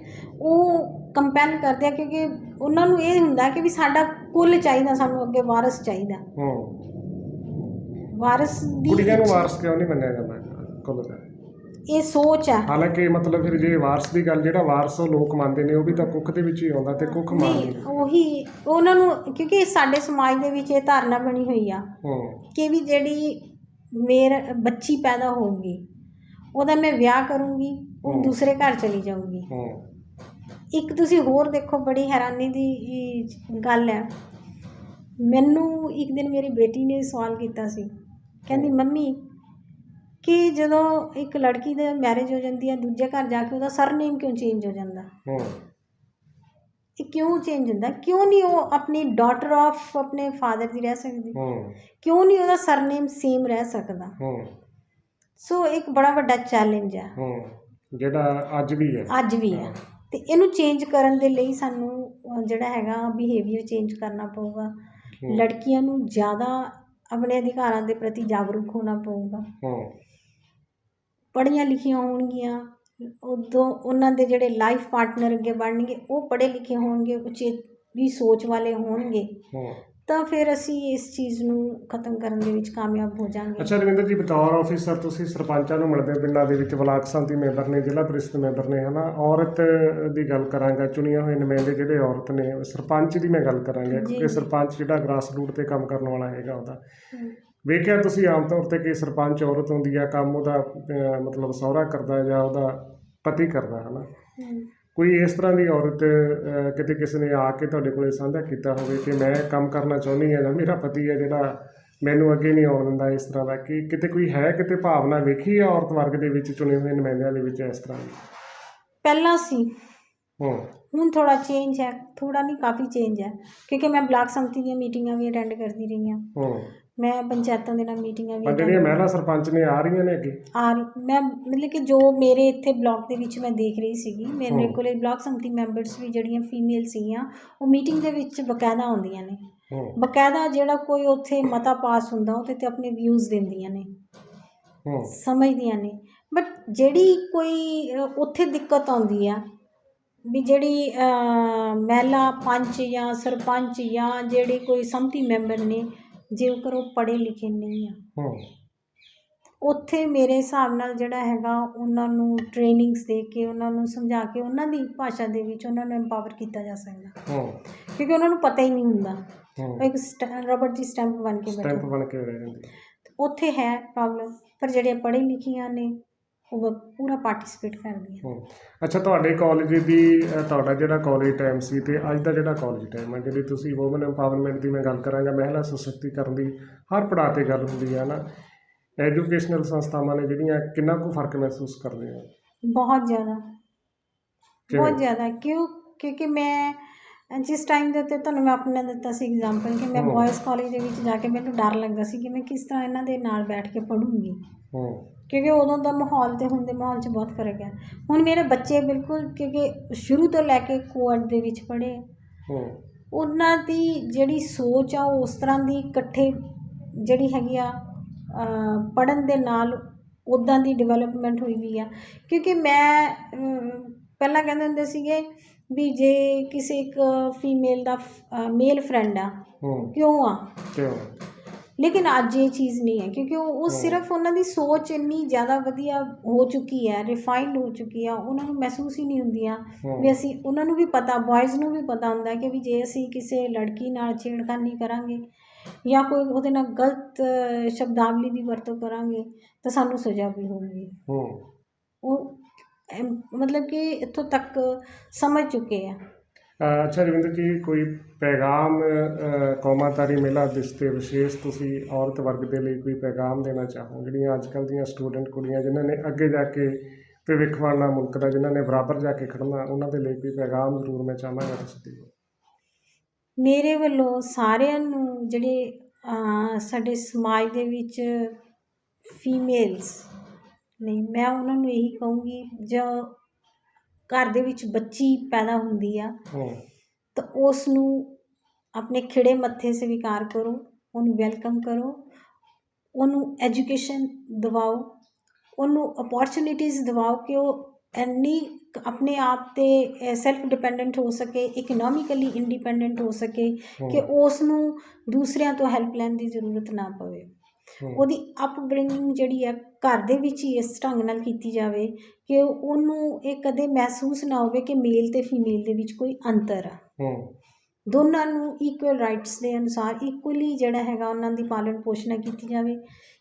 ਉਹ ਕੰਪੈਲ ਕਰਦੇ ਆ, ਕਿਉਂਕਿ ਉਹਨਾਂ ਨੂੰ ਇਹ ਹੁੰਦਾ ਕਿ ਵੀ ਸਾਡਾ ਕੁੱਲ ਚਾਹੀਦਾ, ਸਾਨੂੰ ਅੱਗੇ ਵਾਰਿਸ ਚਾਹੀਦਾ। ਵਾਰਿਸ ਦੀ ਕੁੜੀਆਂ ਨੂੰ ਵਾਰਿਸ ਕਿਉਂ ਨਹੀਂ ਮੰਨਿਆ ਜਾਂਦਾ ਕੁੱਲ ਦਾ? ਇਹ ਸੋਚ ਹੈ। ਹਾਲਾਂਕਿ ਮਤਲਬ ਫਿਰ ਜੇ ਵਾਰਸ ਦੀ ਗੱਲ, ਜਿਹੜਾ ਵਾਰਸ ਉਹ ਲੋਕ ਮੰਨਦੇ ਨੇ ਉਹ ਵੀ ਤਾਂ ਕੁੱਖ ਦੇ ਵਿੱਚ ਹੀ ਆਉਂਦਾ, ਅਤੇ ਕੁੱਖ ਨਹੀਂ ਉਹੀ ਉਹਨਾਂ ਨੂੰ, ਕਿਉਂਕਿ ਸਾਡੇ ਸਮਾਜ ਦੇ ਵਿੱਚ ਇਹ ਧਾਰਨਾ ਬਣੀ ਹੋਈ ਆ ਕਿ ਵੀ ਜਿਹੜੀ ਮੇਰੇ ਬੱਚੀ ਪੈਦਾ ਹੋਊਗੀ ਉਹਦਾ ਮੈਂ ਵਿਆਹ ਕਰੂੰਗੀ, ਉਹ ਦੂਸਰੇ ਘਰ ਚਲੀ ਜਾਊਗੀ। ਇੱਕ ਤੁਸੀਂ ਹੋਰ ਦੇਖੋ, ਬੜੀ ਹੈਰਾਨੀ ਦੀ ਗੱਲ ਹੈ, ਮੈਨੂੰ ਇੱਕ ਦਿਨ ਮੇਰੀ ਬੇਟੀ ਨੇ ਸਵਾਲ ਕੀਤਾ ਸੀ, ਕਹਿੰਦੀ ਮੰਮੀ ਕਿ ਜਦੋਂ ਇੱਕ ਲੜਕੀ ਦੀ ਮੈਰਿਜ ਹੋ ਜਾਂਦੀ ਹੈ ਦੂਜੇ ਘਰ ਜਾ ਕੇ ਉਹਦਾ ਸਰਨੇਮ ਕਿਉਂ ਚੇਂਜ ਹੋ ਜਾਂਦਾ? ਇਹ ਕਿਉਂ ਚੇਂਜ ਹੁੰਦਾ? ਕਿਉਂ ਨਹੀਂ ਉਹ ਆਪਣੀ ਡਾਟਰ ਆਫ ਆਪਣੇ ਫਾਦਰ ਦੀ ਰਹਿ ਸਕਦੀ? ਕਿਉਂ ਨਹੀਂ ਉਹਦਾ ਸਰਨੇਮ ਸੇਮ ਰਹਿ ਸਕਦਾ? ਸੋ ਇੱਕ ਬੜਾ ਵੱਡਾ ਚੈਲੰਜ ਹੈ ਜਿਹੜਾ ਅੱਜ ਵੀ ਹੈ ਅਤੇ ਇਹਨੂੰ ਚੇਂਜ ਕਰਨ ਦੇ ਲਈ ਸਾਨੂੰ ਜਿਹੜਾ ਹੈਗਾ ਬਿਹੇਵੀਅਰ ਚੇਂਜ ਕਰਨਾ ਪਊਗਾ। ਲੜਕੀਆਂ ਨੂੰ ਜ਼ਿਆਦਾ ਆਪਣੇ ਅਧਿਕਾਰਾਂ ਦੇ ਪ੍ਰਤੀ ਜਾਗਰੂਕ ਹੋਣਾ ਪਊਗਾ। ਪੜ੍ਹੀਆਂ ਲਿਖੀਆਂ ਹੋਣਗੀਆਂ, ਉਦੋਂ ਉਹਨਾਂ ਦੇ ਜਿਹੜੇ ਲਾਈਫ ਪਾਰਟਨਰ ਅੱਗੇ ਬਣਨਗੇ ਉਹ ਪੜ੍ਹੇ ਲਿਖੇ ਹੋਣਗੇ, ਉਚੇਰੀ ਸੋਚ ਵਾਲੇ ਹੋਣਗੇ, ਤਾਂ ਫਿਰ ਅਸੀਂ ਇਸ ਚੀਜ਼ ਨੂੰ ਖਤਮ ਕਰਨ ਦੇ ਵਿੱਚ ਕਾਮਯਾਬ ਹੋ ਜਾਵਾਂਗੇ। ਅੱਛਾ ਰਵਿੰਦਰ ਜੀ, ਬਤੌਰ ਆਫਿਸਰ ਤੁਸੀਂ ਸਰਪੰਚਾਂ ਨੂੰ ਮਿਲਦੇ ਪਿੰਡਾਂ ਦੇ ਵਿੱਚ, ਬਲਾਕ ਸੰਮਤੀ ਮੈਂਬਰ ਨੇ, ਜ਼ਿਲ੍ਹਾ ਪ੍ਰੀਸ਼ਦ ਮੈਂਬਰ ਨੇ, ਹੈ ਨਾ, ਔਰਤ ਦੀ ਗੱਲ ਕਰਾਂਗਾ, ਚੁਣੀਆਂ ਹੋਏ ਨੁਮਾਇੰਦੇ ਜਿਹੜੇ ਔਰਤ ਨੇ, ਸਰਪੰਚ ਦੀ ਮੈਂ ਗੱਲ ਕਰਾਂਗਾ ਕਿਉਂਕਿ ਸਰਪੰਚ ਜਿਹੜਾ ਗ੍ਰਾਸ ਰੂਟ 'ਤੇ ਕੰਮ ਕਰਨ ਵਾਲਾ ਹੈਗਾ ਉਹਦਾ, ਵੇਖਿਆ ਤੁਸੀਂ ਆਮ ਤੌਰ 'ਤੇ ਕਿ ਸਰਪੰਚ ਔਰਤ ਹੁੰਦੀ ਆ, ਕੰਮ ਉਹਦਾ ਮਤਲਬ ਸਹੁਰਾ ਕਰਦਾ ਜਾਂ ਉਹਦਾ ਪਤੀ ਕਰਦਾ, ਹੈ ਨਾ। ਕੋਈ ਇਸ ਤਰ੍ਹਾਂ ਦੀ ਔਰਤ ਕਿਤੇ ਕਿਸੇ ਨੇ ਆ ਕੇ ਤੁਹਾਡੇ ਕੋਲ ਸਾਂਝਾ ਕੀਤਾ ਹੋਵੇ ਕਿ ਮੈਂ ਕੰਮ ਕਰਨਾ ਚਾਹੁੰਦੀ ਹਾਂ ਜਾਂ ਮੇਰਾ ਪਤੀ ਹੈ ਜਿਹੜਾ ਮੈਨੂੰ ਅੱਗੇ ਨਹੀਂ ਆਉਣ ਦਿੰਦਾ, ਇਸ ਤਰ੍ਹਾਂ ਦਾ ਕਿ ਕਿਤੇ ਕੋਈ ਹੈ, ਕਿਤੇ ਭਾਵਨਾ ਵੇਖੀ ਆ ਔਰਤ ਵਰਗ ਦੇ ਵਿੱਚ, ਚੁਣੇ ਹੋਏ ਨੁਮਾਇੰਦਿਆਂ ਦੇ ਵਿੱਚ ਇਸ ਤਰ੍ਹਾਂ ਦੀ? ਪਹਿਲਾਂ ਸੀ, ਹੁਣ ਥੋੜਾ ਚੇਂਜ ਹੈ, ਥੋੜਾ ਨਹੀਂ ਕਾਫੀ ਚੇਂਜ ਹੈ, ਕਿਉਂਕਿ ਮੈਂ ਬਲਾਕ ਸੰਮਤੀ ਦੀਆਂ ਮੀਟਿੰਗਾਂ ਵੀ ਅਟੈਂਡ ਕਰਦੀ ਰਹੀ ਹਾਂ, ਮੈਂ ਪੰਚਾਇਤਾਂ ਦੇ ਨਾਲ ਮੀਟਿੰਗਾਂ ਵੀ ਜਿਹੜੀਆਂ ਮਹਿਲਾ ਸਰਪੰਚ ਨੇ ਆ ਰਹੀਆਂ ਨੇ ਅੱਗੇ ਮੈਂ ਮਤਲਬ ਕਿ ਜੋ ਮੇਰੇ ਇੱਥੇ ਬਲਾਕ ਦੇ ਵਿੱਚ ਮੈਂ ਦੇਖ ਰਹੀ ਸੀਗੀ, ਮੇਰੇ ਕੋਲ ਬਲਾਕ ਸੰਮਤੀ ਮੈਂਬਰਸ ਵੀ ਜਿਹੜੀਆਂ ਫੀਮੇਲ ਸੀਗੀਆਂ ਉਹ ਮੀਟਿੰਗ ਦੇ ਵਿੱਚ ਬਕਾਇਦਾ ਆਉਂਦੀਆਂ ਨੇ, ਬਕਾਇਦਾ ਜਿਹੜਾ ਕੋਈ ਉੱਥੇ ਮਤਾ ਪਾਸ ਹੁੰਦਾ ਉਹਦੇ 'ਤੇ ਆਪਣੇ ਵਿਊਜ਼ ਦਿੰਦੀਆਂ ਨੇ, ਸਮਝਦੀਆਂ ਨੇ। ਬਟ ਜਿਹੜੀ ਕੋਈ ਉੱਥੇ ਦਿੱਕਤ ਆਉਂਦੀ ਆ ਵੀ ਜਿਹੜੀ ਮਹਿਲਾ ਪੰਚ ਜਾਂ ਸਰਪੰਚ ਜਾਂ ਜਿਹੜੇ ਕੋਈ ਸੰਮਤੀ ਮੈਂਬਰ ਨੇ, ਜੇਕਰ ਉਹ ਪੜ੍ਹੇ ਲਿਖੇ ਨਹੀਂ ਆ, ਉੱਥੇ ਮੇਰੇ ਹਿਸਾਬ ਨਾਲ ਜਿਹੜਾ ਹੈਗਾ ਉਹਨਾਂ ਨੂੰ ਟ੍ਰੇਨਿੰਗਸ ਦੇ ਕੇ, ਉਹਨਾਂ ਨੂੰ ਸਮਝਾ ਕੇ, ਉਹਨਾਂ ਦੀ ਭਾਸ਼ਾ ਦੇ ਵਿੱਚ ਉਹਨਾਂ ਨੂੰ ਐਮਪਾਵਰ ਕੀਤਾ ਜਾ ਸਕਦਾ, ਕਿਉਂਕਿ ਉਹਨਾਂ ਨੂੰ ਪਤਾ ਹੀ ਨਹੀਂ ਹੁੰਦਾ, ਇੱਕ ਰਬੜ ਦੀ ਸਟੈਂਪ ਬਣ ਕੇ ਰਹਿ ਜਾਂਦੀ ਉੱਥੇ ਹੈ ਪ੍ਰੋਬਲਮ। ਪਰ ਜਿਹੜੇ ਪੜ੍ਹੇ ਲਿਖੀਆਂ ਨੇ ਉਹ ਪੂਰਾ ਪਾਰਟੀਸਪੇਟ ਕਰਦੀਆਂ। ਅੱਛਾ, ਤੁਹਾਡੇ ਕਾਲਜ ਦੀ, ਤੁਹਾਡਾ ਜਿਹੜਾ ਕਾਲਜ ਟਾਈਮ ਸੀ ਅਤੇ ਅੱਜ ਦਾ ਜਿਹੜਾ ਕਾਲਜ ਟਾਈਮ ਹੈ, ਜਿਹੜੀ ਤੁਸੀਂ ਵੂਮਨ ਐਮਪਾਵਰਮੈਂਟ ਦੀ ਮੈਂ ਗੱਲ ਕਰਾਂਗਾ, ਮਹਿਲਾ ਸਸ਼ਕਤੀਕਰਨ ਦੀ ਹਰ ਪੜਾਅ 'ਤੇ ਗੱਲ ਹੁੰਦੀ ਹੈ ਨਾ, ਐਜੂਕੇਸ਼ਨਲ ਸੰਸਥਾਵਾਂ ਨੇ ਜਿਹੜੀਆਂ, ਕਿੰਨਾ ਕੁ ਫਰਕ ਮਹਿਸੂਸ ਕਰਦੇ ਹੋ? ਬਹੁਤ ਜ਼ਿਆਦਾ, ਬਹੁਤ ਜ਼ਿਆਦਾ। ਕਿਉਂਕਿ ਮੈਂ ਜਿਸ ਟਾਈਮ ਦੇ ਉੱਤੇ ਤੁਹਾਨੂੰ ਮੈਂ ਆਪਣਾ ਦਿੱਤਾ ਸੀ ਐਗਜ਼ਾਮਪਲ ਕਿ ਮੈਂ ਬॉयज़ ਕਾਲਜ ਦੇ ਵਿੱਚ ਜਾ ਕੇ ਮੈਨੂੰ ਡਰ ਲੱਗਦਾ ਸੀ ਕਿ ਮੈਂ ਕਿਸ ਤਰ੍ਹਾਂ ਇਹਨਾਂ ਦੇ ਨਾਲ ਬੈਠ ਕੇ ਪੜ੍ਹੂੰਗੀ, ਕਿਉਂਕਿ ਉਦੋਂ ਦਾ ਮਾਹੌਲ ਅਤੇ ਹੁਣ ਦੇ ਮਾਹੌਲ 'ਚ ਬਹੁਤ ਫਰਕ ਹੈ। ਹੁਣ ਮੇਰੇ ਬੱਚੇ ਬਿਲਕੁਲ, ਕਿਉਂਕਿ ਸ਼ੁਰੂ ਤੋਂ ਲੈ ਕੇ ਕੋਐਡ ਦੇ ਵਿੱਚ ਪੜ੍ਹੇ, ਉਹਨਾਂ ਦੀ ਜਿਹੜੀ ਸੋਚ ਆ ਉਹ ਉਸ ਤਰ੍ਹਾਂ ਦੀ ਇਕੱਠੇ ਜਿਹੜੀ ਹੈਗੀ ਆ ਪੜ੍ਹਨ ਦੇ ਨਾਲ ਉੱਦਾਂ ਦੀ ਡਿਵੈਲਪਮੈਂਟ ਹੋਈ ਵੀ ਆ। ਕਿਉਂਕਿ ਮੈਂ ਪਹਿਲਾਂ ਕਹਿੰਦੇ ਹੁੰਦੇ ਸੀਗੇ ਵੀ ਜੇ ਕਿਸੇ ਇੱਕ ਫੀਮੇਲ ਦਾ ਮੇਲ ਫਰੈਂਡ ਆ ਕਿਉਂ ਆ, ਲੇਕਿਨ ਅੱਜ ਇਹ ਚੀਜ਼ ਨਹੀਂ ਹੈ, ਕਿਉਂਕਿ ਉਹ ਸਿਰਫ ਉਹਨਾਂ ਦੀ ਸੋਚ ਇੰਨੀ ਜ਼ਿਆਦਾ ਵਧੀਆ ਹੋ ਚੁੱਕੀ ਹੈ, ਰਿਫਾਈਨਡ ਹੋ ਚੁੱਕੀ ਆ, ਉਹਨਾਂ ਨੂੰ ਮਹਿਸੂਸ ਹੀ ਨਹੀਂ ਹੁੰਦੀਆਂ ਵੀ ਅਸੀਂ, ਉਹਨਾਂ ਨੂੰ ਵੀ ਪਤਾ, ਬॉयज़ ਨੂੰ ਵੀ ਪਤਾ ਹੁੰਦਾ ਕਿ ਵੀ ਜੇ ਅਸੀਂ ਕਿਸੇ ਲੜਕੀ ਨਾਲ ਛੇੜਖਾਨੀ ਕਰਾਂਗੇ ਜਾਂ ਕੋਈ ਉਹਦੇ ਨਾਲ ਗਲਤ ਸ਼ਬਦਾਵਲੀ ਦੀ ਵਰਤੋਂ ਕਰਾਂਗੇ ਤਾਂ ਸਾਨੂੰ ਸਜ਼ਾ ਵੀ ਹੋਊਗੀ। ਉਹ ਮਤਲਬ ਕਿ ਇੱਥੋਂ ਤੱਕ ਸਮਝ ਚੁੱਕੇ ਆ। ਅੱਛਾ ਰਵਿੰਦਰ ਜੀ, ਕੋਈ ਪੈਗਾਮ ਕੌਮਾਂਤਰੀ ਮਹਿਲਾ ਦਿਵਸ 'ਤੇ ਵਿਸ਼ੇਸ਼ ਤੁਸੀਂ ਔਰਤ ਵਰਗ ਦੇ ਲਈ ਕੋਈ ਪੈਗਾਮ ਦੇਣਾ ਚਾਹੋ, ਜਿਹੜੀਆਂ ਅੱਜ ਕੱਲ੍ਹ ਦੀਆਂ ਸਟੂਡੈਂਟ ਕੁੜੀਆਂ ਜਿਨ੍ਹਾਂ ਨੇ ਅੱਗੇ ਜਾ ਕੇ ਭਵਿੱਖ ਬਣਨਾ ਮੁਲਕ ਦਾ, ਜਿਨ੍ਹਾਂ ਨੇ ਬਰਾਬਰ ਜਾ ਕੇ ਖੜ੍ਹਨਾ, ਉਹਨਾਂ ਦੇ ਲਈ ਕੋਈ ਪੈਗਾਮ ਜ਼ਰੂਰ ਮੈਂ ਚਾਹਾਂਗਾ ਤੁਸੀਂ ਦਿਓ? ਮੇਰੇ ਵੱਲੋਂ ਸਾਰਿਆਂ ਨੂੰ, ਜਿਹੜੇ ਸਾਡੇ ਸਮਾਜ ਦੇ ਵਿੱਚ ਫੀਮੇਲਸ ਨੇ, ਮੈਂ ਉਹਨਾਂ ਨੂੰ ਇਹੀ ਕਹੂੰਗੀ, ਜੋ ਘਰ ਦੇ ਵਿੱਚ ਬੱਚੀ ਪੈਦਾ ਹੁੰਦੀ ਆ ਤਾਂ ਉਸ ਨੂੰ ਆਪਣੇ ਖਿੜੇ ਮੱਥੇ ਸਵੀਕਾਰ ਕਰੋ, ਉਹਨੂੰ ਵੈਲਕਮ ਕਰੋ, ਉਹਨੂੰ ਐਜੂਕੇਸ਼ਨ ਦਿਵਾਓ, ਉਹਨੂੰ ਅਪੋਰਚੁਨਿਟੀਜ਼ ਦਿਵਾਓ ਕਿ ਉਹ ਇੰਨੀ ਆਪਣੇ ਆਪ 'ਤੇ ਸੈਲਫ ਡਿਪੈਂਡੈਂਟ ਹੋ ਸਕੇ, ਇਕਨੋਮਿਕਲੀ ਇੰਡੀਪੈਂਡੈਂਟ ਹੋ ਸਕੇ ਕਿ ਉਸ ਨੂੰ ਦੂਸਰਿਆਂ ਤੋਂ ਹੈਲਪ ਲੈਣ ਦੀ ਜ਼ਰੂਰਤ ਨਾ ਪਵੇ। ਉਹਦੀ ਅਪਬ੍ਰਿੰਗਿੰਗ ਜਿਹੜੀ ਹੈ ਘਰ ਦੇ ਵਿੱਚ ਹੀ ਇਸ ਢੰਗ ਨਾਲ ਕੀਤੀ ਜਾਵੇ ਕਿ ਉਹਨੂੰ ਇਹ ਕਦੇ ਮਹਿਸੂਸ ਨਾ ਹੋਵੇ ਕਿ ਮੇਲ ਅਤੇ ਫੀਮੇਲ ਦੇ ਵਿੱਚ ਕੋਈ ਅੰਤਰ ਆ। ਦੋਨਾਂ ਨੂੰ ਇਕੁਅਲ ਰਾਈਟਸ ਦੇ ਅਨੁਸਾਰ ਇਕੁਅਲੀ ਜਿਹੜਾ ਹੈਗਾ ਉਹਨਾਂ ਦੀ ਪਾਲਣ ਪੋਸ਼ਣਾ ਕੀਤੀ ਜਾਵੇ।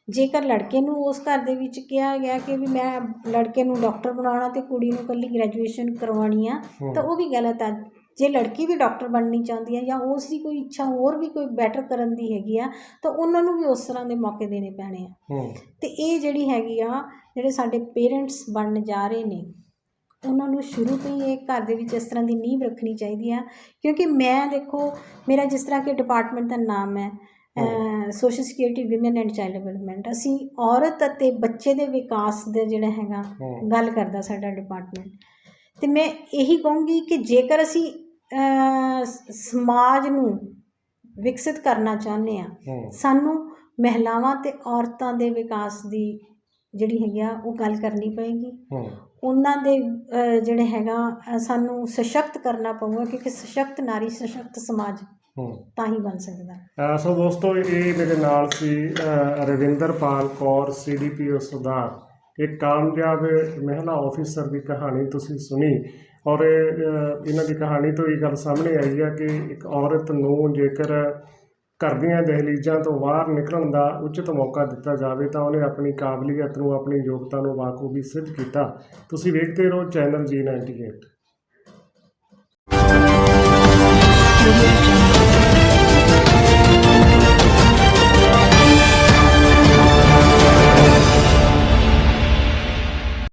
ਜੇਕਰ ਲੜਕੇ ਨੂੰ ਉਸ ਘਰ ਦੇ ਵਿੱਚ ਕਿਹਾ ਗਿਆ ਕਿ ਵੀ ਮੈਂ ਲੜਕੇ ਨੂੰ ਡਾਕਟਰ ਬਣਾਉਣਾ ਅਤੇ ਕੁੜੀ ਨੂੰ ਇਕੱਲੀ ਗ੍ਰੈਜੂਏਸ਼ਨ ਕਰਵਾਉਣੀ ਆ, ਤਾਂ ਉਹ ਵੀ ਗਲਤ ਆ। ਜੇ ਲੜਕੀ ਵੀ ਡਾਕਟਰ ਬਣਨੀ ਚਾਹੁੰਦੀ ਹੈ ਜਾਂ ਉਸ ਦੀ ਕੋਈ ਇੱਛਾ ਹੋਰ ਵੀ ਕੋਈ ਬੈਟਰ ਕਰਨ ਦੀ ਹੈਗੀ ਆ, ਤਾਂ ਉਹਨਾਂ ਨੂੰ ਵੀ ਉਸ ਤਰ੍ਹਾਂ ਦੇ ਮੌਕੇ ਦੇਣੇ ਪੈਣੇ ਆ। ਅਤੇ ਇਹ ਜਿਹੜੀ ਹੈਗੀ ਆ, ਜਿਹੜੇ ਸਾਡੇ ਪੇਰੈਂਟਸ ਬਣਨ ਜਾ ਰਹੇ ਨੇ, ਉਹਨਾਂ ਨੂੰ ਸ਼ੁਰੂ ਤੋਂ ਹੀ ਇਹ ਘਰ ਦੇ ਵਿੱਚ ਇਸ ਤਰ੍ਹਾਂ ਦੀ ਨੀਂਹ ਰੱਖਣੀ ਚਾਹੀਦੀ ਆ। ਕਿਉਂਕਿ ਮੈਂ ਦੇਖੋ, ਮੇਰਾ ਜਿਸ ਤਰ੍ਹਾਂ ਕਿ ਡਿਪਾਰਟਮੈਂਟ ਦਾ ਨਾਮ ਹੈ social security, women and child development, ਅਸੀਂ ਔਰਤ ਅਤੇ ਬੱਚੇ ਦੇ ਵਿਕਾਸ ਦਾ ਜਿਹੜਾ ਹੈਗਾ ਗੱਲ ਕਰਦਾ ਸਾਡਾ ਡਿਪਾਰਟਮੈਂਟ। ਅਤੇ ਮੈਂ ਇਹੀ ਕਹੂੰਗੀ ਕਿ ਜੇਕਰ ਅਸੀਂ ਸਮਾਜ ਨੂੰ ਵਿਕਸਿਤ ਕਰਨਾ ਚਾਹੁੰਦੇ ਹਾਂ, ਸਾਨੂੰ ਮਹਿਲਾਵਾਂ ਅਤੇ ਔਰਤਾਂ ਦੇ ਵਿਕਾਸ ਦੀ ਜਿਹੜੀ ਹੈਗੀ ਆ ਉਹ ਗੱਲ ਕਰਨੀ ਪਏਗੀ। ਉਹਨਾਂ ਦੇ ਜਿਹੜੇ ਹੈਗਾ ਸਾਨੂੰ ਸਸ਼ਕਤ ਕਰਨਾ ਪਊਗਾ, ਕਿਉਂਕਿ ਸਸ਼ਕਤ ਨਾਰੀ ਸਸ਼ਕਤ ਸਮਾਜ ਤਾਂ ਹੀ ਬਣ ਸਕਦਾ। ਸੋ ਦੋਸਤੋ, ਇਹ ਮੇਰੇ ਨਾਲ ਸੀ ਰਵਿੰਦਰਪਾਲ ਕੌਰ, CDPO ਸੁਧਾਰ। ਇੱਕ ਕਾਮਯਾਬ ਮਹਿਲਾ ਆਫਿਸਰ ਦੀ ਕਹਾਣੀ ਤੁਸੀਂ ਸੁਣੀ, ਔਰ ਇਹਨਾਂ ਦੀ ਕਹਾਣੀ ਤੋਂ ਇਹ ਗੱਲ ਸਾਹਮਣੇ ਆਈ ਹੈ ਕਿ ਇੱਕ ਔਰਤ ਨੂੰ ਜੇਕਰ ਘਰ ਦੀਆਂ ਦਹਿਲੀਜ਼ਾਂ ਤੋਂ ਬਾਹਰ ਨਿਕਲਣ ਦਾ ਉਚਿਤ ਮੌਕਾ ਦਿੱਤਾ ਜਾਵੇ ਤਾਂ ਉਹਨੇ ਆਪਣੀ ਕਾਬਲੀਅਤ ਨੂੰ, ਆਪਣੀ ਯੋਗਤਾ ਨੂੰ ਬਾਖੂਬੀ ਸਿੱਧ ਕੀਤਾ। ਤੁਸੀਂ ਵੇਖਦੇ ਰਹੋ ਚੈਨਲ G98।